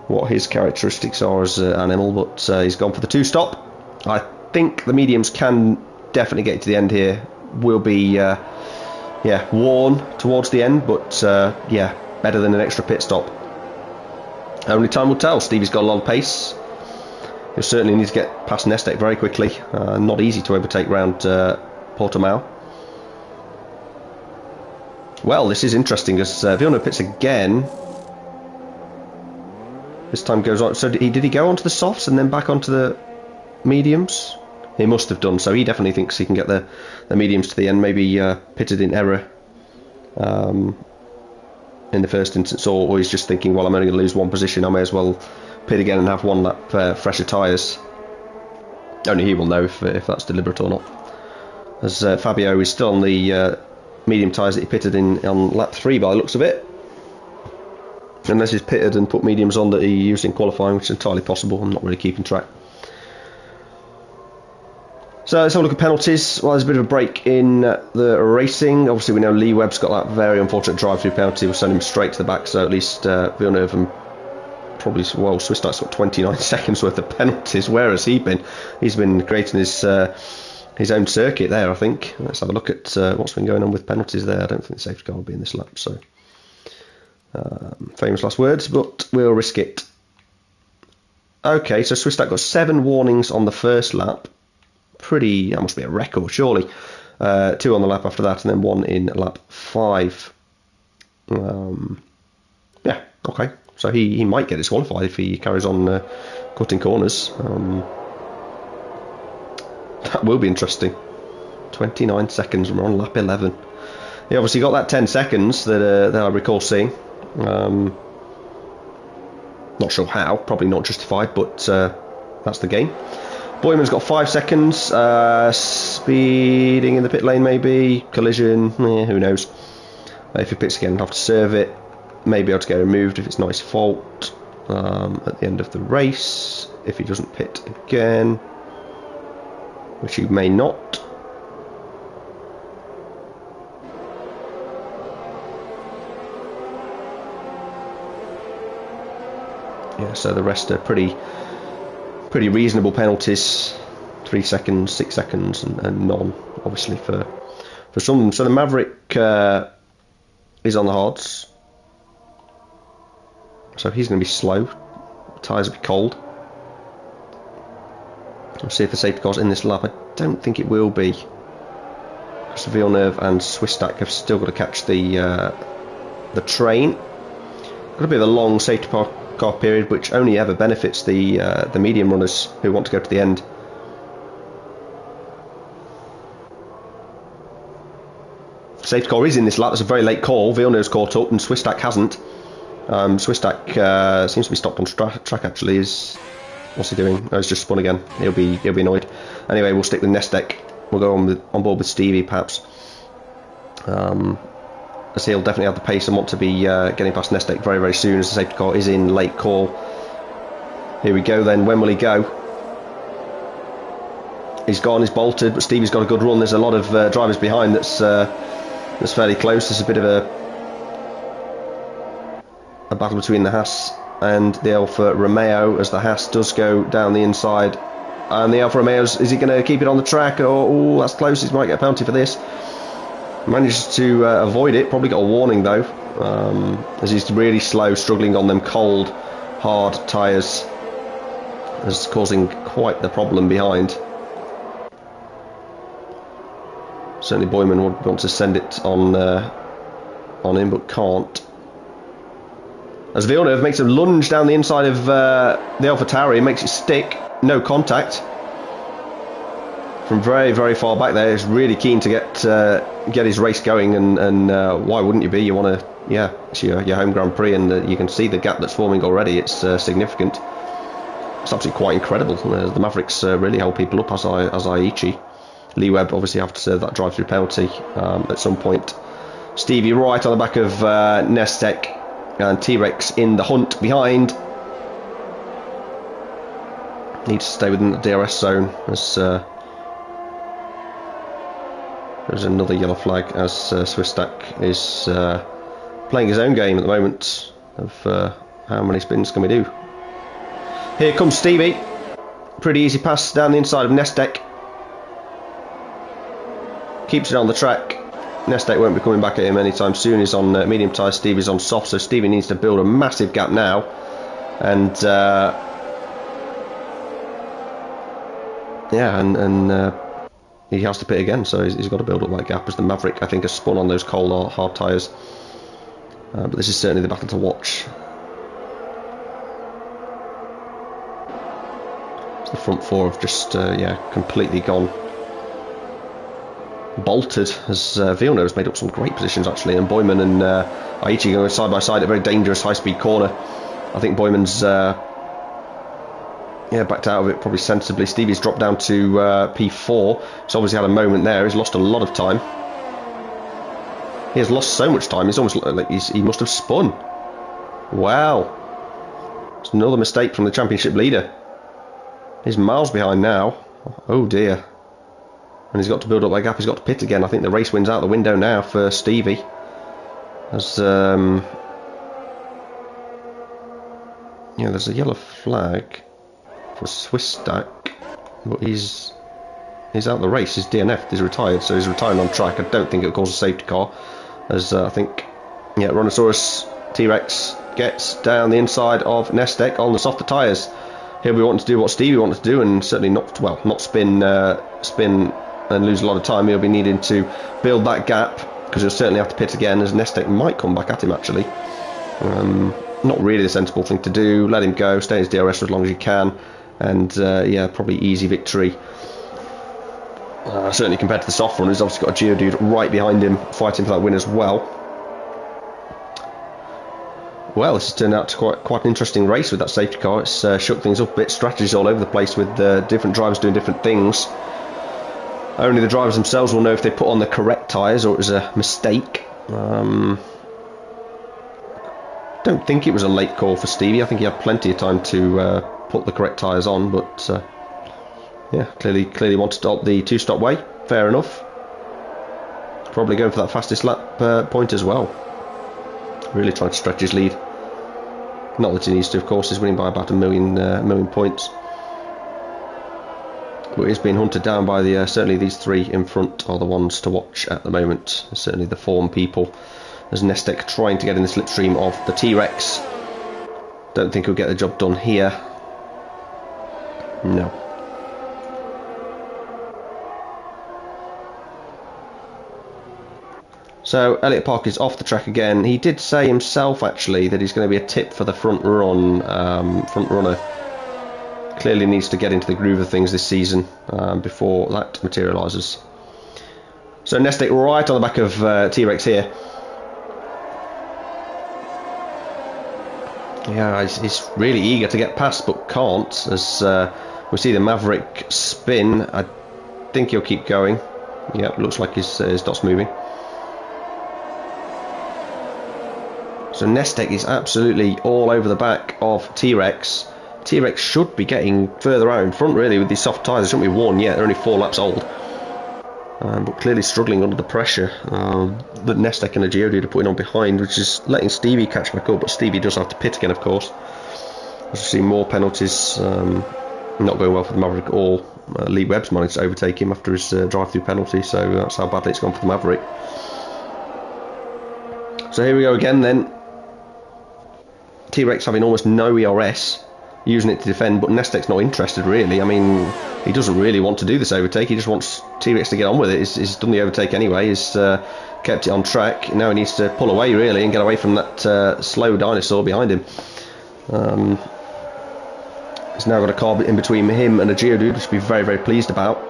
what his characteristics are as an animal, but he's gone for the two-stop. I think the mediums can definitely get to the end here. Will be worn towards the end, but yeah, better than an extra pit stop. Only time will tell. Stevie's got a lot of pace. He'll certainly need to get past Nestec very quickly. Not easy to overtake round Portimao. Well, this is interesting as Villeneuve pits again. This time goes on. So did he go onto the softs and then back onto the mediums? He must have done. So he definitely thinks he can get the mediums to the end. Maybe pitted in error in the first instance, or he's just thinking, well, I'm only going to lose one position, I may as well pit again and have one lap fresher tyres. Only he will know if that's deliberate or not. As Fabio is still on the medium tyres that he pitted in on lap 3 by the looks of it. Unless he's pitted and put mediums on that he used in qualifying, which is entirely possible. I'm not really keeping track. So let's have a look at penalties. Well, there's a bit of a break in the racing. Obviously, we know Lee Webb's got that very unfortunate drive-through penalty. We'll send him straight to the back, so at least Villeneuve and probably, well, Swistak's got 29 seconds worth of penalties. Where has he been? He's been creating his own circuit there, I think. Let's have a look at what's been going on with penalties there. I don't think the safety car will be in this lap, so famous last words, but we'll risk it. Okay, so Swistak got 7 warnings on the first lap. That must be a record, surely. 2 on the lap after that, and then 1 in lap 5. Yeah, okay. So he might get disqualified if he carries on cutting corners. That will be interesting. 29 seconds, and we're on lap 11. He obviously got that 10 seconds that I recall seeing. Not sure how, probably not justified, but that's the game. Boyman's got 5 seconds, speeding in the pit lane maybe, collision, who knows. If he pits again, he'll have to serve it, maybe able to get removed if it's not his fault at the end of the race, if he doesn't pit again, which he may not. Yeah, so the rest are pretty reasonable penalties. 3 seconds, 6 seconds, and none, obviously, for some of them. So the Maverick is on the hards. So he's going to be slow. Tyres will be cold. We'll see if the safety car's in this lap. I don't think it will be. Because Villeneuve and Swistak have still got to catch the train. Got to be the long safety car period, which only ever benefits the medium runners who want to go to the end. Safety car is in this lap. That's a very late call. Villeneuve's caught up and Swistak hasn't. Swistak seems to be stopped on track actually. What's he doing? Oh, he's just spun again. He'll be annoyed. Anyway, we'll stick with Nestec. We'll go on board with Stevie perhaps. As he'll definitely have the pace and want to be getting past Nestec very, very soon as the safety car is in late call. Here we go then. When will he go? He's gone, he's bolted, but Stevie's got a good run. There's a lot of drivers behind that's fairly close. There's a bit of a battle between the Haas and the Alfa Romeo as the Haas does go down the inside. And the Alfa Romeo, is he going to keep it on the track? Oh, that's close. He might get a penalty for this. Manages to avoid it. Probably got a warning though, as he's really slow, struggling on them cold, hard tyres. Is causing quite the problem behind. Certainly Boyman would want to send it on him, but can't. As Villeneuve makes a lunge down the inside of the AlphaTauri, makes it stick, no contact. From very, very far back there, he's really keen to get his race going, and why wouldn't you be? You want to, yeah, it's your home Grand Prix, and you can see the gap that's forming already. It's significant. It's absolutely quite incredible. The Mavericks really held people up, as Aichi. Lee Webb obviously have to serve that drive-through penalty at some point. Stevie right on the back of Nestec, and T-Rex in the hunt behind. Needs to stay within the DRS zone as there's another yellow flag as Swistak is playing his own game at the moment of how many spins can we do. Here comes Stevie. Pretty easy pass down the inside of Nestek. Keeps it on the track. Nestek won't be coming back at him anytime soon. He's on medium tyres, Stevie's on soft, so Stevie needs to build a massive gap now. And he has to pit again, so he's got to build up that gap as the Maverick, I think, has spun on those cold or hard tyres. But this is certainly the battle to watch. The front four have just completely gone bolted as Villeneuve has made up some great positions actually, and Boyman and Aichi going side by side at a very dangerous high-speed corner. I think Boyman's backed out of it probably sensibly. Stevie's dropped down to P4. He's obviously had a moment there. He's lost a lot of time. He has lost so much time. He's almost like he must have spun. Wow, it's another mistake from the championship leader. He's miles behind now. Oh dear. And he's got to build up that gap. He's got to pit again. I think the race wind's out the window now for Stevie. As there's a yellow flag for Swistak, but he's out the race. He's DNF'd. He's retired, so he's retiring on track. I don't think it'll cause a safety car, as I think Rhinoceros T-Rex gets down the inside of Nestek on the softer tyres. He'll be wanting to do what Stevie wanted to do, and certainly not spin and lose a lot of time. He'll be needing to build that gap, because he'll certainly have to pit again, as Nestek might come back at him actually. Not really the sensible thing to do. Let him go, stay in his DRS for as long as you can, and probably easy victory. Certainly compared to the soft runners, obviously got a Geodude right behind him fighting for that win as well. Well, this has turned out to quite an interesting race with that safety car. It's shook things up a bit, strategies all over the place with different drivers doing different things. Only the drivers themselves will know if they put on the correct tyres or it was a mistake. Don't think it was a late call for Stevie. I think he had plenty of time to put the correct tyres on, but clearly wanted to opt the two-stop way. Fair enough. Probably going for that fastest lap point as well. Really trying to stretch his lead. Not that he needs to, of course. He's winning by about a million points. But he's being hunted down by certainly these three in front are the ones to watch at the moment. Certainly the form people. As Nestek trying to get in the slipstream of the T-Rex. Don't think he'll get the job done here. No. So Elliott Park is off the track again. He did say himself actually that he's going to be a tip for the front runner. Clearly needs to get into the groove of things this season before that materialises. So Nestek right on the back of T-Rex here. Yeah, he's really eager to get past but can't, as we see the Maverick spin. I think he'll keep going. Yeah, looks like his dot's moving. So Nestek is absolutely all over the back of T-Rex. T-Rex should be getting further out in front really with these soft tyres. They shouldn't be worn yet, they're only 4 laps old. But clearly struggling under the pressure that Nestek and the Geodude are putting on behind, which is letting Stevie catch back up, but Stevie does have to pit again of course. As we see more penalties, not going well for the Maverick at all. Lee Webb's managed to overtake him after his drive-through penalty, so that's how badly it's gone for the Maverick. So here we go again then. T-Rex having almost no ERS, using it to defend, but Nestek's not interested really. I mean, he doesn't really want to do this overtake, he just wants T-Rex to get on with it. He's done the overtake anyway, he's kept it on track. Now he needs to pull away really and get away from that slow dinosaur behind him. He's now got a car in between him and a Geodude, which he'll be very, very pleased about.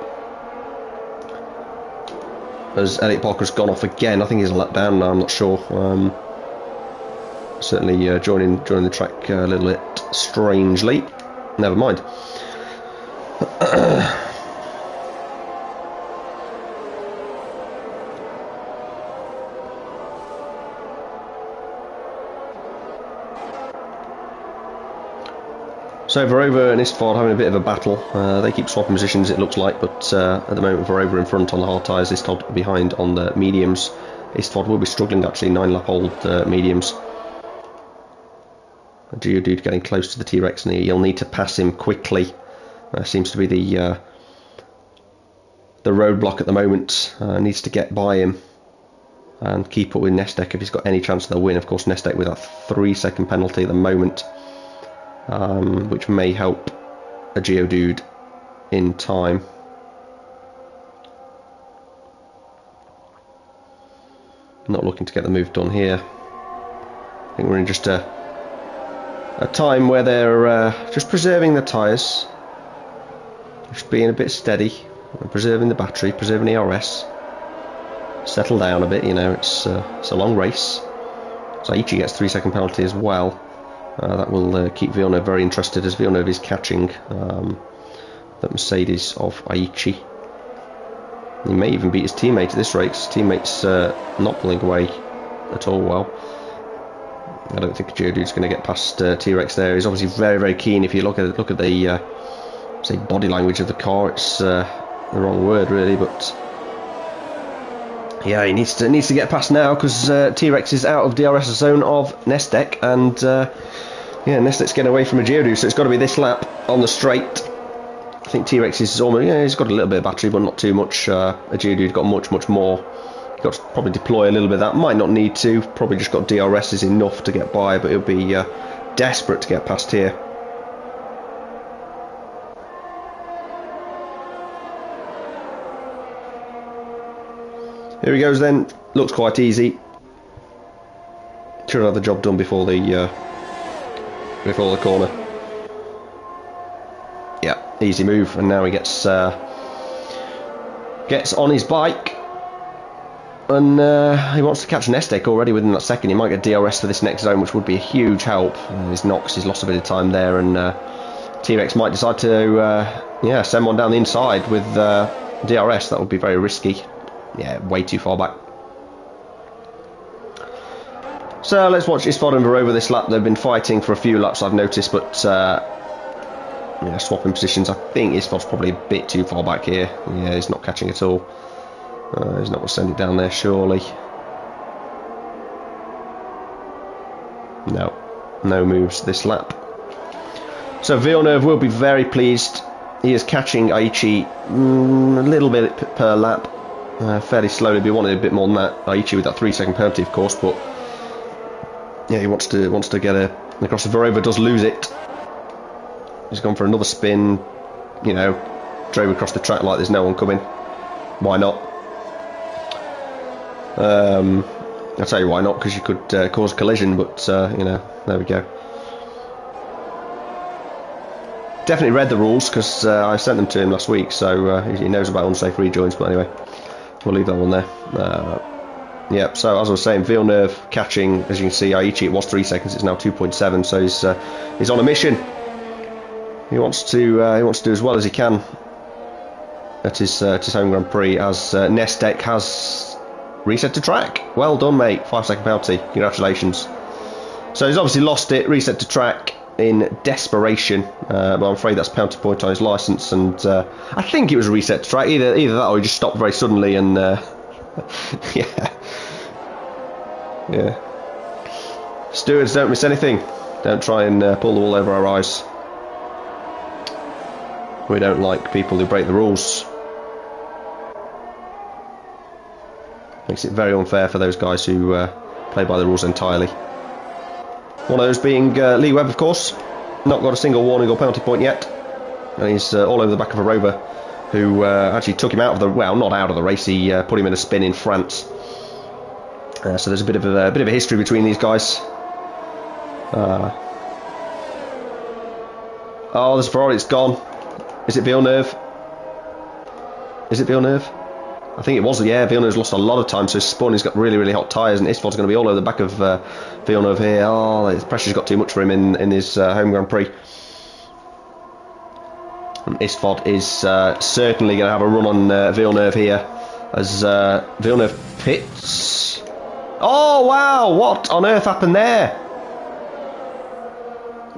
As Elliott Parker's gone off again, I think he's a lap down now, I'm not sure. Certainly joining the track a little bit strangely. Never mind. So Verova and Istvard having a bit of a battle. They keep swapping positions, it looks like, but at the moment Verova in front on the hard tyres, Istvard behind on the mediums. Istvard will be struggling actually, 9-lap-old mediums. Geodude getting close to the T-Rex and he'll need to pass him quickly. Seems to be the roadblock at the moment. Needs to get by him and keep up with Nestek if he's got any chance they'll win. Of course, Nestek with that 3-second penalty at the moment, which may help a Geodude in time. Not looking to get the move done here. I think we're in just a time where they're just preserving the tyres, just being a bit steady, preserving the battery, preserving the ERS. Settle down a bit, you know, it's a long race. So Aichi gets 3-second penalty as well. That will keep Villeneuve very interested, as Villeneuve is catching the Mercedes of Aichi. He may even beat his teammate at this race. His teammate's not pulling away at all well. I don't think Geodude's going to get past T-Rex there. He's obviously very, very keen. If you look at the say body language of the car, it's the wrong word really, but yeah, he needs to get past now, because T-Rex is out of DRS zone of Nestek, and yeah, Nestek's getting away from a Geodude, so it's got to be this lap on the straight. I think T-Rex is almost, yeah, he's got a little bit of battery, but not too much. A Geodude's got much more. He's got to probably deploy a little bit of that. Might not need to. Probably just got DRS is enough to get by, but he'll be desperate to get past here. Here he goes then. Looks quite easy. Should have had the job done before the corner. Yeah, easy move, and now he gets on his bike, and he wants to catch Nestek already within that second. He might get DRS for this next zone, which would be a huge help. His Nox, he's lost a bit of time there, and T-Rex might decide to yeah, send one down the inside with DRS. That would be very risky. Yeah, way too far back. So let's watch Istvard and Verova this lap. They've been fighting for a few laps, I've noticed, but yeah, swapping positions. I think Istvard's probably a bit too far back here. Yeah, he's not catching at all. He's not going to send it down there, surely. No moves this lap. So Villeneuve will be very pleased. He is catching Aichi a little bit per lap. Fairly slowly, but he wanted a bit more than that. Aichi with that 3-second penalty, of course, but yeah, he wants to get across. The Verova does lose it. He's gone for another spin, you know, drove across the track like there's no one coming. Why not? I'll tell you why not, because you could cause a collision, but you know, there we go. Definitely read the rules, because I sent them to him last week, so he knows about unsafe rejoins, but anyway, we'll leave that one there. Yep, so as I was saying, Villeneuve catching, as you can see, Aichi, it was 3 seconds, it's now 2.7, so he's on a mission. He wants to do as well as he can at his home Grand Prix, as Nestek has reset to track. Well done, mate. 5-second penalty. Congratulations. So he's obviously lost it. Reset to track in desperation, but I'm afraid that's penalty point on his licence, and I think it was a reset to track. Either that, or he just stopped very suddenly, and yeah. Stewards, don't miss anything. Don't try and pull the wool over our eyes. We don't like people who break the rules. Makes it very unfair for those guys who play by the rules entirely. One of those being Lee Webb, of course. Not got a single warning or penalty point yet. And he's all over the back of Verova, who actually took him out of the, well, not out of the race. He put him in a spin in France. So there's a bit of a history between these guys. Oh, there's Ferrari. It's gone. Is it Villeneuve? Is it Villeneuve? I think it was, yeah. Villeneuve's lost a lot of time, so Spawning's got really, really hot tyres, and Istvard's going to be all over the back of Villeneuve here. Oh, the pressure's got too much for him in his home Grand Prix. And Istvard is certainly going to have a run on Villeneuve here, as Villeneuve pits. Oh, wow! What on earth happened there?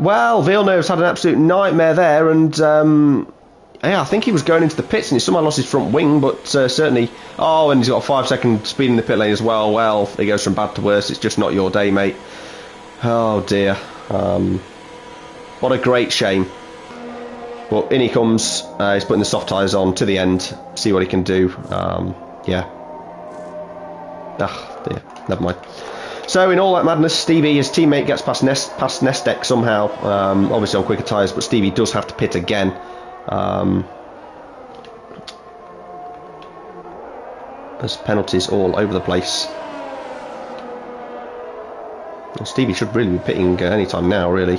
Well, Villeneuve's had an absolute nightmare there, and yeah, I think he was going into the pits and he somehow lost his front wing, but certainly... Oh, and he's got a 5-second speed in the pit lane as well. Well, it goes from bad to worse. It's just not your day, mate. Oh, dear. What a great shame. But in he comes. He's putting the soft tyres on to the end. See what he can do. Yeah. Ah, dear. Never mind. So in all that madness, Stevie, his teammate, gets past Nestek somehow. Obviously on quicker tyres, but Stevie does have to pit again. There's penalties all over the place. And Stevie should really be pitting any time now, really,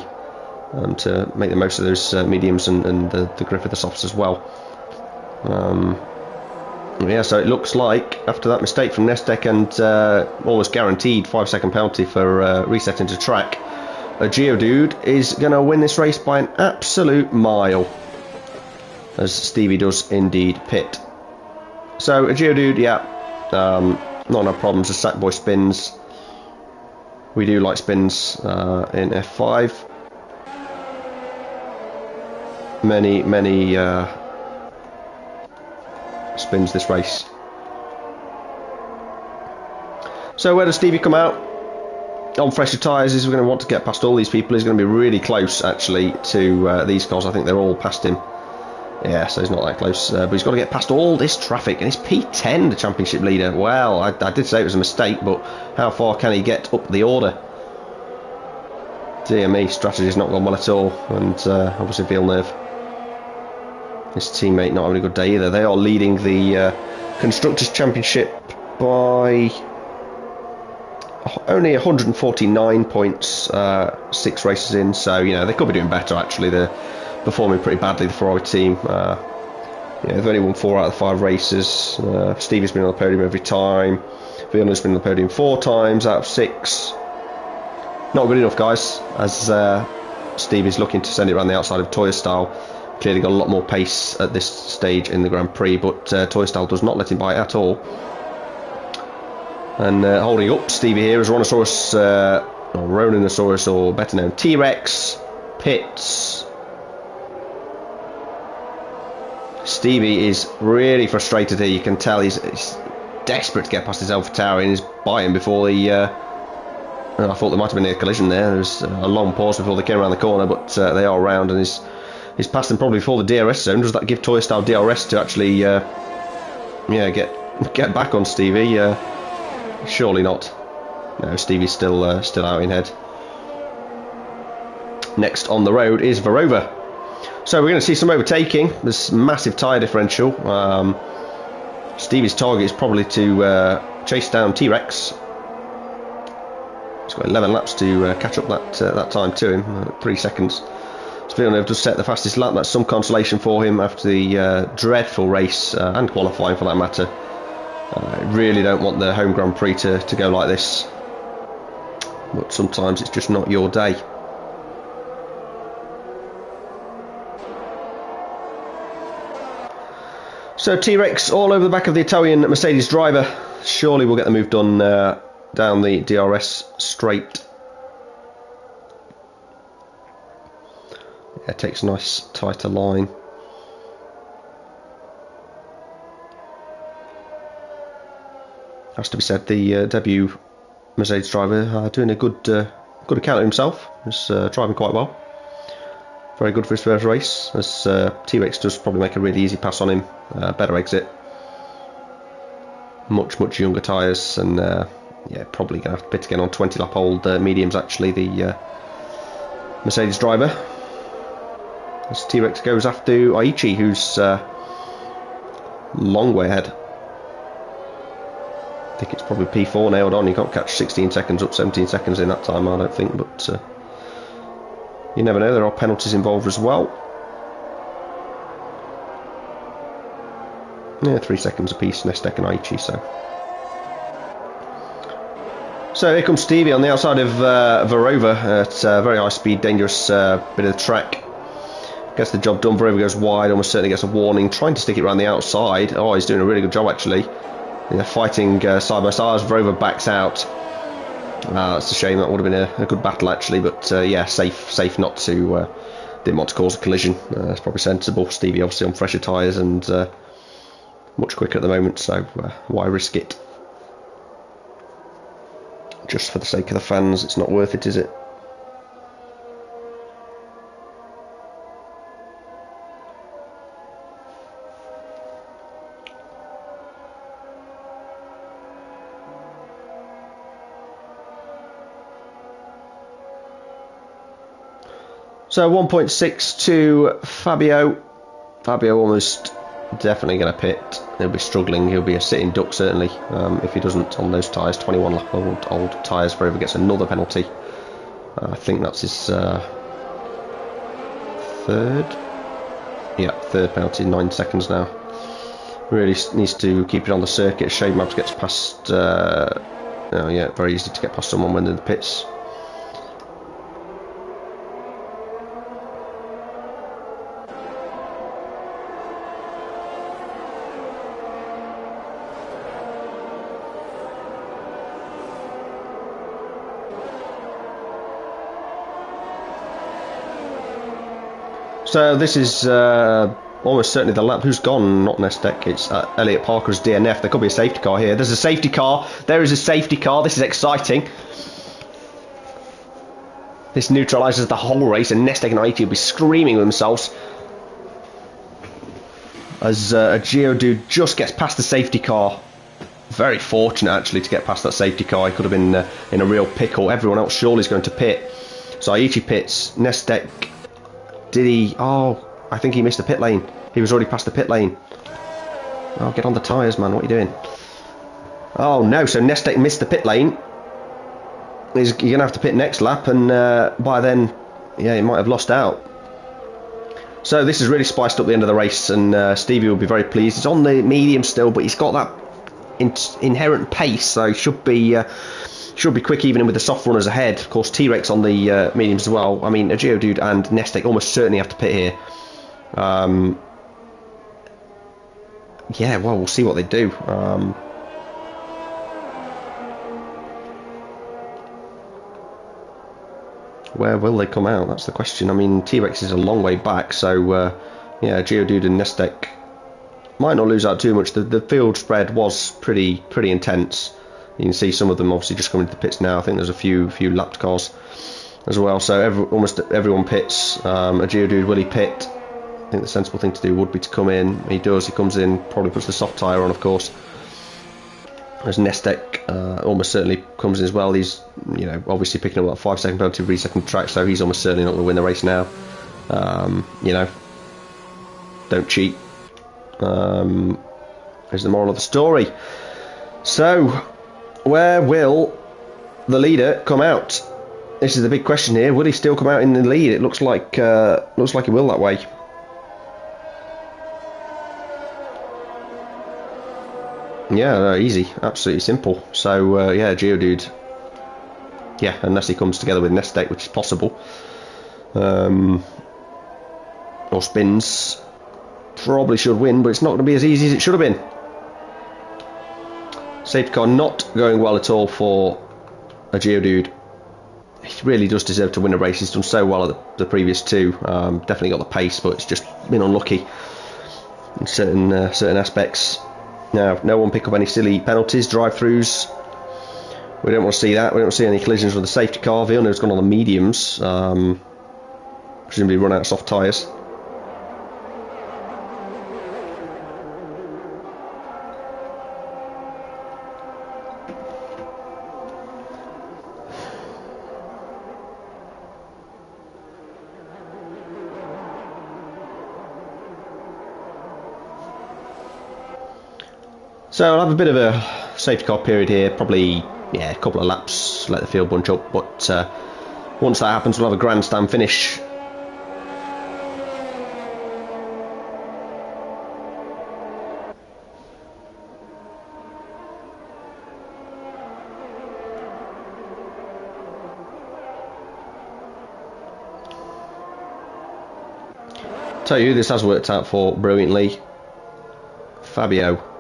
to make the most of those mediums and the grip of the softs as well. Yeah, so it looks like after that mistake from Nestek and almost guaranteed 5-second penalty for resetting to track, a Geodude is going to win this race by an absolute mile, as Stevie does indeed pit. So a Geodude, yeah, not enough problems. The Sackboy spins. We do like spins in F5. Many spins this race. So where does Stevie come out? On fresher tyres, he's going to want to get past all these people. He's going to be really close actually to these cars. I think they're all past him. Yeah, so he's not that close, but he's got to get past all this traffic, and he's P10, the championship leader. Well, I did say it was a mistake, but how far can he get up the order? Dear me, strategy's not gone well at all, and obviously Villeneuve, his teammate, not having a good day either. They are leading the Constructors' Championship by only 149 points, 6 races in, so, you know, they could be doing better, actually. They're performing pretty badly, the Ferrari team. Yeah, they've only won 4 out of the 5 races. Stevie's been on the podium every time. Villeneuve's been on the podium 4 times out of 6. Not good enough, guys, as Stevie's looking to send it around the outside of Toya Style. Clearly got a lot more pace at this stage in the Grand Prix, but Toya Style does not let him by at all. And holding up Stevie here is Rhinoceros, or Roninosaurus, or better known T-Rex, pits. Stevie is really frustrated here. You can tell he's desperate to get past his AlphaTauri, and he's by him before the... I thought there might have been a collision there. There was a long pause before they came around the corner, but they are round, and he's passed them probably before the DRS zone. Does that give Toy Style DRS to actually yeah, get back on Stevie? Surely not. No, Stevie's still out in head. Next on the road is Verova. So we're going to see some overtaking. There's massive tyre differential. Stevie's target is probably to chase down T-Rex. He's got 11 laps to catch up that time to him, 3 seconds. So Villeneuve does set the fastest lap. That's some consolation for him after the dreadful race and qualifying for that matter. Really don't want the home Grand Prix to go like this, but sometimes it's just not your day. So T-Rex all over the back of the Italian Mercedes driver. Surely we'll get the move done down the DRS straight. Yeah, takes a nice tighter line. Has to be said, the debut Mercedes driver doing a good account of himself. He's driving quite well. Very good for his first race, as T-Rex does probably make a really easy pass on him. Better exit. Much younger tyres, and yeah, probably going to have to pit again on 20-lap old mediums, actually, the Mercedes driver. As T-Rex goes after Aichi, who's long way ahead. I think it's probably P4 nailed on. You can't catch 16 seconds up, 17 seconds in that time, I don't think, but you never know. There are penalties involved as well. Yeah, 3 seconds apiece, Nestek and Aichi. So here comes Stevie on the outside of Verova at very high speed, dangerous bit of the track. Gets the job done. Verova goes wide, almost certainly gets a warning, trying to stick it around the outside. Oh, he's doing a really good job, actually. They're fighting side by side as Verova backs out. It's a shame. That would have been a good battle actually, but yeah, safe not to. Didn't want to cause a collision. That's probably sensible. Stevie obviously on fresher tyres and much quicker at the moment, so why risk it? Just for the sake of the fans, it's not worth it, is it? So 1.6 to Fabio. Fabio almost definitely going to pit. He'll be struggling. He'll be a sitting duck certainly if he doesn't on those tyres. 21 lap old tyres. Forever gets another penalty. I think that's his third. Yeah, third penalty. 9 seconds now. Really needs to keep it on the circuit. Shade Mabs gets past. Oh yeah, very easy to get past someone when they're in the pits. So this is almost certainly the lap. Who's gone? Not Nestek. It's Elliot Parker's DNF. There could be a safety car here. There's a safety car. There is a safety car. This is exciting. This neutralises the whole race, and Nestek and IT will be screaming with themselves as a Geodude just gets past the safety car. Very fortunate actually to get past that safety car. He could have been in a real pickle. Everyone else surely is going to pit. So Aichi pits. Nestek. Did he? Oh, I think he missed the pit lane. He was already past the pit lane. Oh, get on the tyres, man. What are you doing? Oh, no. So Nestek missed the pit lane. You're going to have to pit next lap. And by then, yeah, he might have lost out. So this has really spiced up the end of the race. And Stevie will be very pleased. He's on the medium still, but he's got that inherent pace. So he should be quick even with the soft runners ahead. Of course, T-Rex on the mediums as well. I mean, a Geodude and Nestek almost certainly have to pit here. Yeah, well, we'll see what they do. Where will they come out? That's the question. I mean, T-Rex is a long way back, so yeah, Geodude and Nestek might not lose out too much. The field spread was pretty intense. You can see some of them obviously just coming to the pits now. I think there's a few lapped cars as well. So almost everyone pits. A Geodude, will he pit? I think the sensible thing to do would be to come in. He does. He comes in, probably puts the soft tyre on, of course. As Nestek almost certainly comes in as well. He's, you know, obviously picking up that 5 second penalty every second track, so he's almost certainly not going to win the race now. You know, don't cheat. Is the moral of the story. So, where will the leader come out? This is the big question here. Will he still come out in the lead? It looks like he will that way. Yeah, easy, absolutely simple. So yeah, Geodude. Yeah, unless he comes together with Nestek, which is possible, or spins, probably should win, but it's not going to be as easy as it should have been. Safety car not going well at all for a Geodude. He really does deserve to win a race. He's done so well at the previous two. Definitely got the pace, but it's just been unlucky in certain aspects. Now, no one pick up any silly penalties, drive-throughs. We don't want to see that. We don't want to see any collisions with the safety car. Villeneuve's gone on the mediums. Presumably run out of soft tyres. So I'll have a bit of a safety car period here, probably, yeah, a couple of laps, let the field bunch up, but once that happens we'll have a grandstand finish. Tell you, this has worked out for brilliantly. Fabio.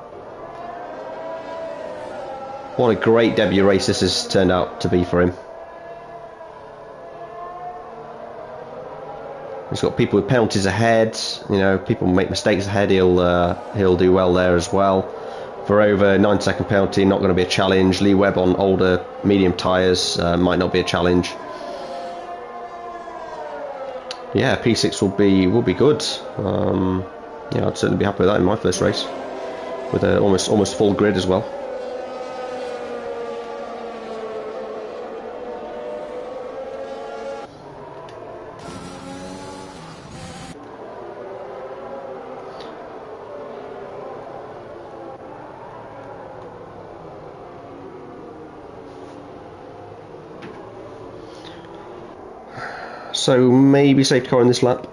What a great debut race this has turned out to be for him. He's got people with penalties ahead. You know, people make mistakes ahead. He'll do well there as well. Verova, 9-second penalty, not going to be a challenge. Lee Webb on older medium tyres, might not be a challenge. Yeah, P6 will be good. Yeah, I'd certainly be happy with that in my first race, with a almost full grid as well. So maybe safety car in this lap.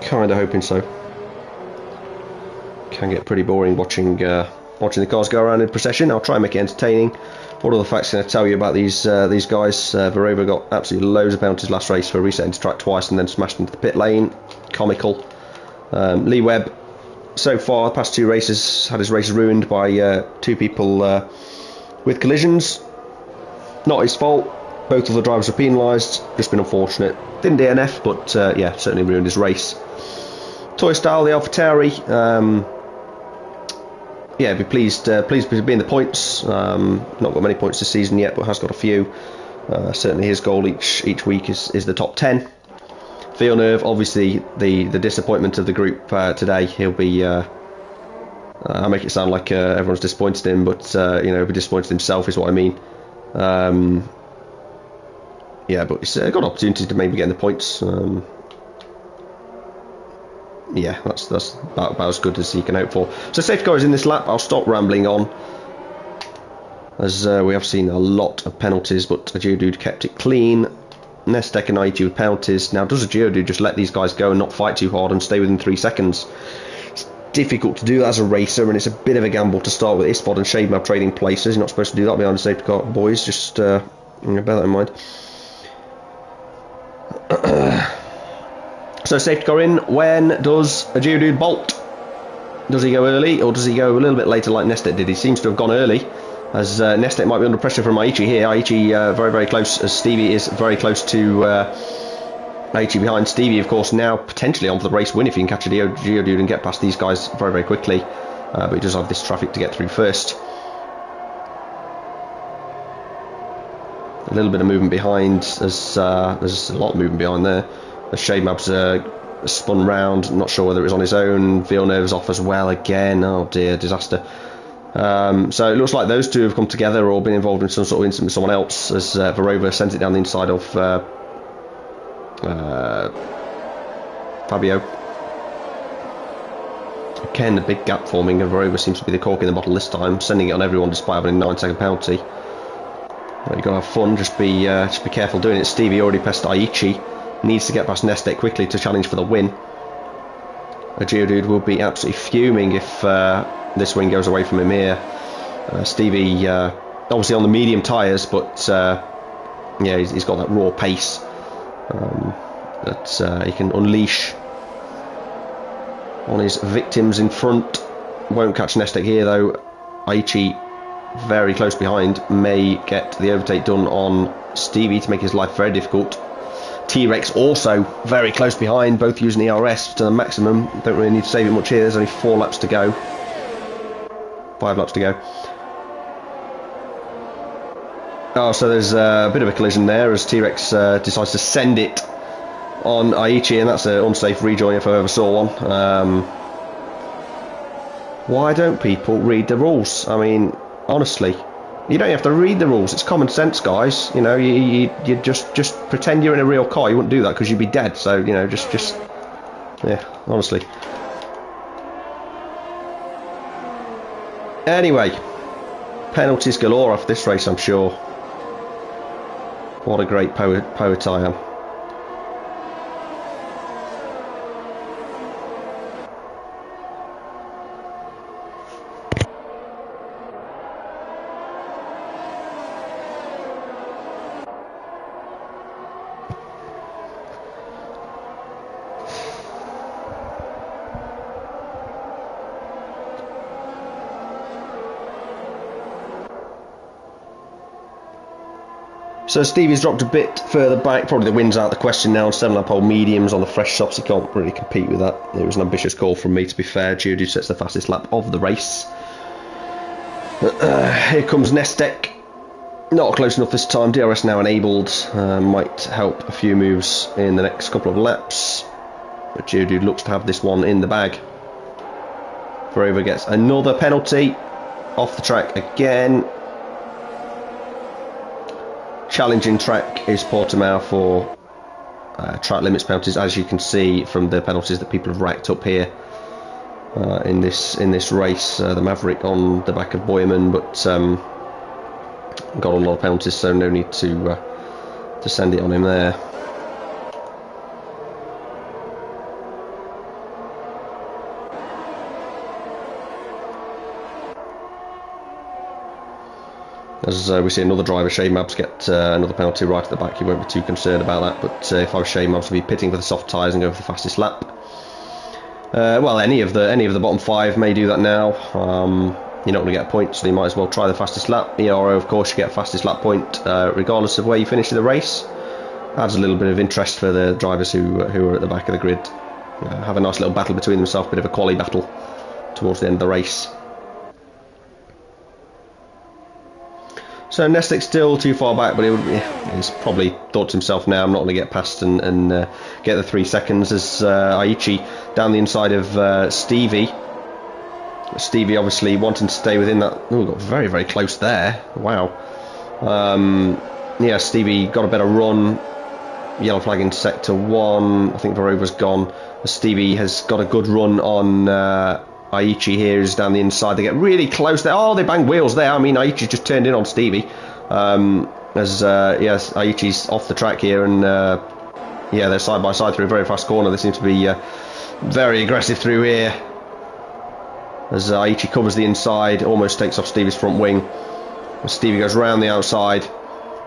Kind of hoping so. Can get pretty boring watching the cars go around in procession. I'll try and make it entertaining. What are the facts going to tell you about these guys? Verova got absolutely loads of penalties last race for resetting to track twice and then smashed into the pit lane. Comical. Lee Webb, so far, the past 2 races, had his races ruined by 2 people with collisions. Not his fault. Both of the drivers were penalised, just been unfortunate. Didn't DNF, but yeah, certainly ruined his race. Toy Style, the AlphaTauri, yeah, be pleased to be in the points. Not got many points this season yet, but has got a few. Certainly his goal each week is the top 10. Villeneuve, obviously the disappointment of the group today. He'll be. I make it sound like everyone's disappointed in him, but you know, he'll be disappointed himself is what I mean. Yeah, but he's got opportunities to maybe get in the points. Yeah, that's about as good as he can hope for. So safety car is in this lap. I'll stop rambling on, as we have seen a lot of penalties, but a Geodude kept it clean. Nestek and Aichi with penalties. Now, does a Geodude just let these guys go and not fight too hard and stay within 3 seconds? It's difficult to do that as a racer, and it's a bit of a gamble to start with. Ispod and Shademap trading places. You're not supposed to do that behind a safety car, boys. Just bear that in mind. So safety car in. When does a Geodude bolt? Does he go early, or does he go a little bit later like Nestek did? He seems to have gone early, as Nestek might be under pressure from Aichi here. Aichi very, very close, as Stevie is very close to Aichi behind. Stevie, of course, now potentially on for the race win if he can catch a Geodude and get past these guys very, very quickly. But he does have this traffic to get through first. A little bit of movement behind, as there's a lot of movement behind there. As Shademap's spun round, not sure whether it was on his own. Villeneuve's off as well again. Oh dear, disaster. So it looks like those two have come together or been involved in some sort of incident with someone else, as Verova sends it down the inside of Fabio. Again, a big gap forming, and Verova seems to be the cork in the bottle this time, sending it on everyone despite having a 9-second penalty. You've got to have fun, just be careful doing it. Stevie already pressed Aichi, needs to get past Nestek quickly to challenge for the win. A Geodude will be absolutely fuming if this win goes away from him here. Stevie, obviously on the medium tyres, but yeah, he's got that raw pace that he can unleash on his victims in front. Won't catch Nestek here though. Aichi, very close behind, may get the overtake done on Stevie to make his life very difficult. T-Rex also very close behind, both using ERS to the maximum. Don't really need to save it much here, there's only 4 laps to go. 5 laps to go. Oh, so there's a bit of a collision there as T-Rex decides to send it on Aichi, and that's an unsafe rejoin if I ever saw one. Why don't people read the rules? I mean, honestly, you don't have to read the rules. It's common sense, guys. You know, you just pretend you're in a real car. You wouldn't do that because you'd be dead. So, you know, just yeah, honestly. Anyway, penalties galore after this race, I'm sure. What a great poet I am. So Stevie's dropped a bit further back, probably the wind's out of the question now, 7-lap pole mediums on the fresh softs, he can't really compete with that. It was an ambitious call from me, to be fair. Geodude sets the fastest lap of the race. Here comes Nestek, not close enough this time, DRS now enabled, might help a few moves in the next couple of laps, but Geodude looks to have this one in the bag. Forever gets another penalty, off the track again. Challenging track is Portimao for track limits penalties, as you can see from the penalties that people have racked up here in this race. The Maverick on the back of Boyman, but got a lot of penalties, so no need to send it on him there. As we see another driver, Shea Mabs, get another penalty right at the back. He won't be too concerned about that, but if I was Shea Mabs, I'd be pitting for the soft tyres and go for the fastest lap. Well, any of the bottom 5 may do that now. You're not going to get a point, so you might as well try the fastest lap. Ero, of course, you get a fastest lap point regardless of where you finish in the race. Adds a little bit of interest for the drivers who are at the back of the grid. Have a nice little battle between themselves, a bit of a quali battle towards the end of the race. So Nestek's still too far back, but he's probably thought to himself, now I'm not going to get past and get the 3 seconds, as Aichi down the inside of Stevie. Stevie obviously wanting to stay within that. Oh, got very, very close there. Wow. Yeah, Stevie got a better run. Yellow flag in sector 1. I think Verova's gone. Stevie has got a good run on Aichi here, is down the inside. They get really close there. Oh, they bang wheels there. I mean, Aichi just turned in on Stevie. Yes, Aichi's off the track here, and yeah, they're side by side through a very fast corner. They seem to be very aggressive through here. As Aichi covers the inside, almost takes off Stevie's front wing. Stevie goes round the outside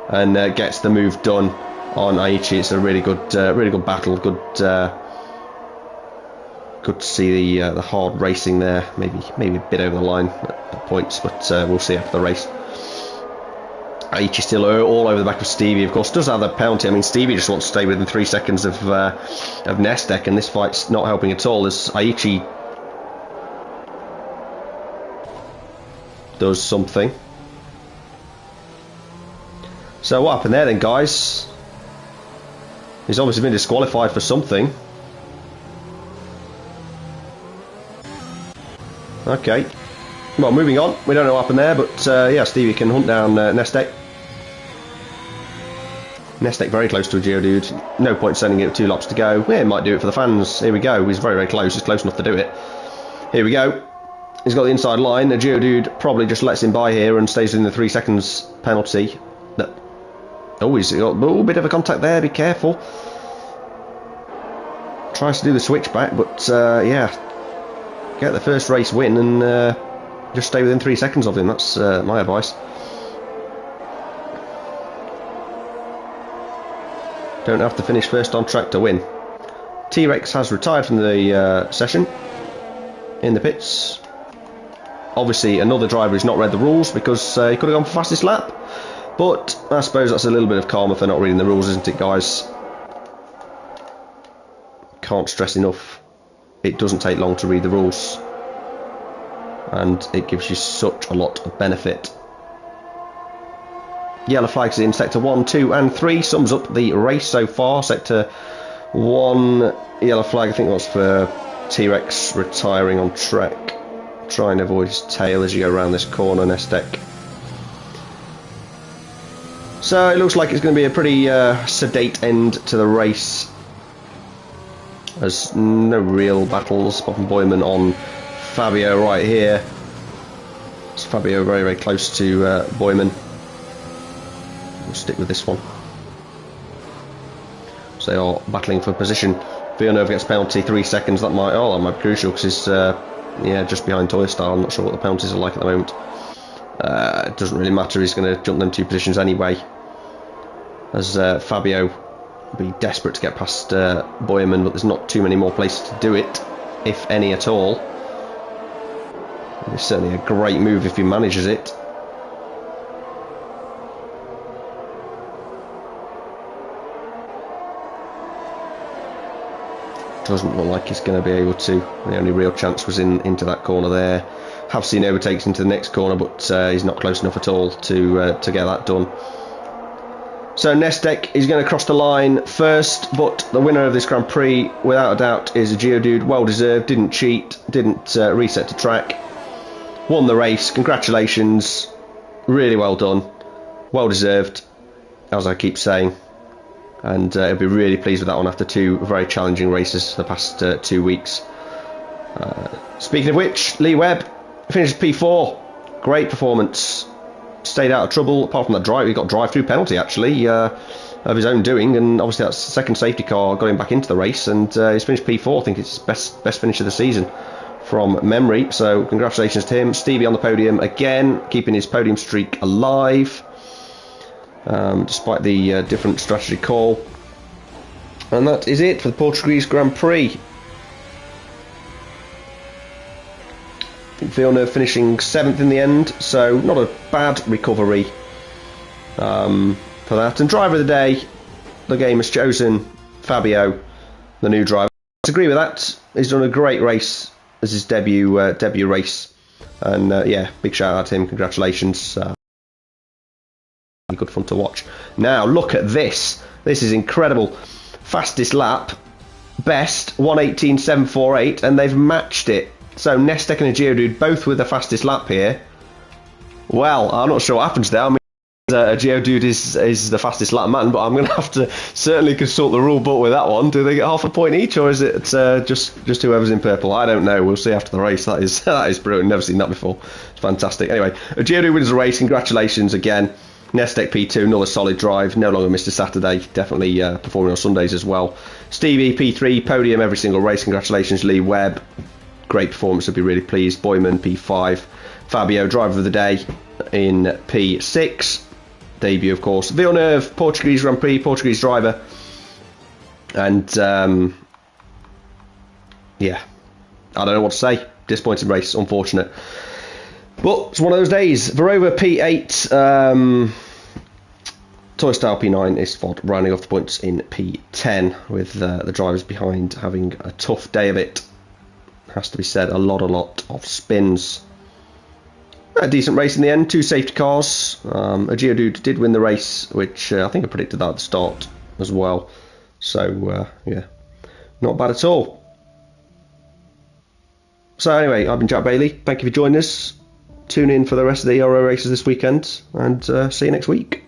and gets the move done on Aichi. It's a really good battle. Good to see the hard racing there. Maybe a bit over the line at points, but we'll see after the race. Aichi still all over the back of Stevie. Of course, does have the penalty. I mean, Stevie just wants to stay within 3 seconds of Nestek, and this fight's not helping at all. As Aichi does something. So what happened there then, guys? He's obviously been disqualified for something. Okay. Well, moving on. We don't know what happened there, but yeah, Stevie can hunt down Nestek. Nestek very close to a Geodude. No point sending it with 2 laps to go. Yeah, he might do it for the fans. Here we go. He's very, very close. He's close enough to do it. Here we go. He's got the inside line. The Geodude probably just lets him by here and stays in the 3 seconds penalty. Oh, he's got a little bit of a contact there. Be careful. Tries to do the switchback, but yeah, get the first race win and just stay within 3 seconds of him. That's my advice. Don't have to finish first on track to win. T-Rex has retired from the session in the pits. Obviously, another driver has not read the rules because he could have gone for fastest lap. But I suppose that's a little bit of karma for not reading the rules, isn't it, guys? Can't stress enough. It doesn't take long to read the rules, and it gives you such a lot of benefit. Yellow flags in sector 1, 2 and 3 sums up the race so far. Sector 1 yellow flag, I think that's for T-Rex retiring on track. Trying to avoid his tail as you go around this corner, Nestek. So it looks like it's going to be a pretty sedate end to the race. There's no real battles apart from Boyman on Fabio right here. It's Fabio very, very close to Boyman. We'll stick with this one. So they are battling for position. Villeneuve gets penalty, 3 seconds. That might be crucial because he's yeah, just behind Toy Star. I'm not sure what the penalties are like at the moment. It doesn't really matter. He's going to jump them 2 positions anyway. As Fabio will be desperate to get past Boyman, but there's not too many more places to do it, if any at all. It's certainly a great move if he manages it. Doesn't look like he's going to be able to. The only real chance was into that corner there. Have seen overtakes into the next corner, but he's not close enough at all to get that done. So Nestek is going to cross the line first, but the winner of this Grand Prix, without a doubt, is a Geodude. Well deserved, didn't cheat, didn't reset to track. Won the race, congratulations. Really well done. Well deserved, as I keep saying. And I'll be really pleased with that one after two very challenging races the past 2 weeks. Speaking of which, Lee Webb finished P4. Great performance. Stayed out of trouble, apart from that drive. He got drive-through penalty, actually, of his own doing. And obviously that second safety car got him back into the race. And he's finished P4. I think it's his best finish of the season from memory. So congratulations to him. Stevie on the podium again, keeping his podium streak alive. Despite the different strategy call. And that is it for the Portuguese Grand Prix. Villeneuve finishing 7th in the end, so not a bad recovery for that. And driver of the day, the game has chosen Fabio, the new driver. I agree with that. He's done a great race as his debut race. And yeah, big shout out to him. Congratulations. Good fun to watch. Now look at this. This is incredible. Fastest lap, best 1:18.748, and they've matched it. So Nestek and a Geodude both with the fastest lap here. Well, I'm not sure what happens there. I mean, a Geodude is the fastest lap man, but I'm going to have to certainly consult the rule book with that one. Do they get half a point each, or is it just whoever's in purple? I don't know. We'll see after the race. That is brilliant. Never seen that before. It's fantastic. Anyway, a Geodude wins the race. Congratulations again. Nestek P2, another solid drive, no longer missed a Saturday, definitely performing on Sundays as well. Stevie P3, podium every single race, congratulations. Lee Webb, great performance, I'd be really pleased. Boyman P5, Fabio, driver of the day in P6, debut of course. Villeneuve, Portuguese Grand Prix, Portuguese driver, and yeah, I don't know what to say, disappointing race, unfortunate. But it's one of those days. Verova P8, Toy Style P9 is Ford rounding off the points in P10 with the drivers behind having a tough day of it. Has to be said, a lot of spins. A decent race in the end, 2 safety cars. A Geodude did win the race, which I think I predicted that at the start as well. So yeah, not bad at all. So anyway, I've been Jack Bailey. Thank you for joining us. Tune in for the rest of the Ero races this weekend, and see you next week.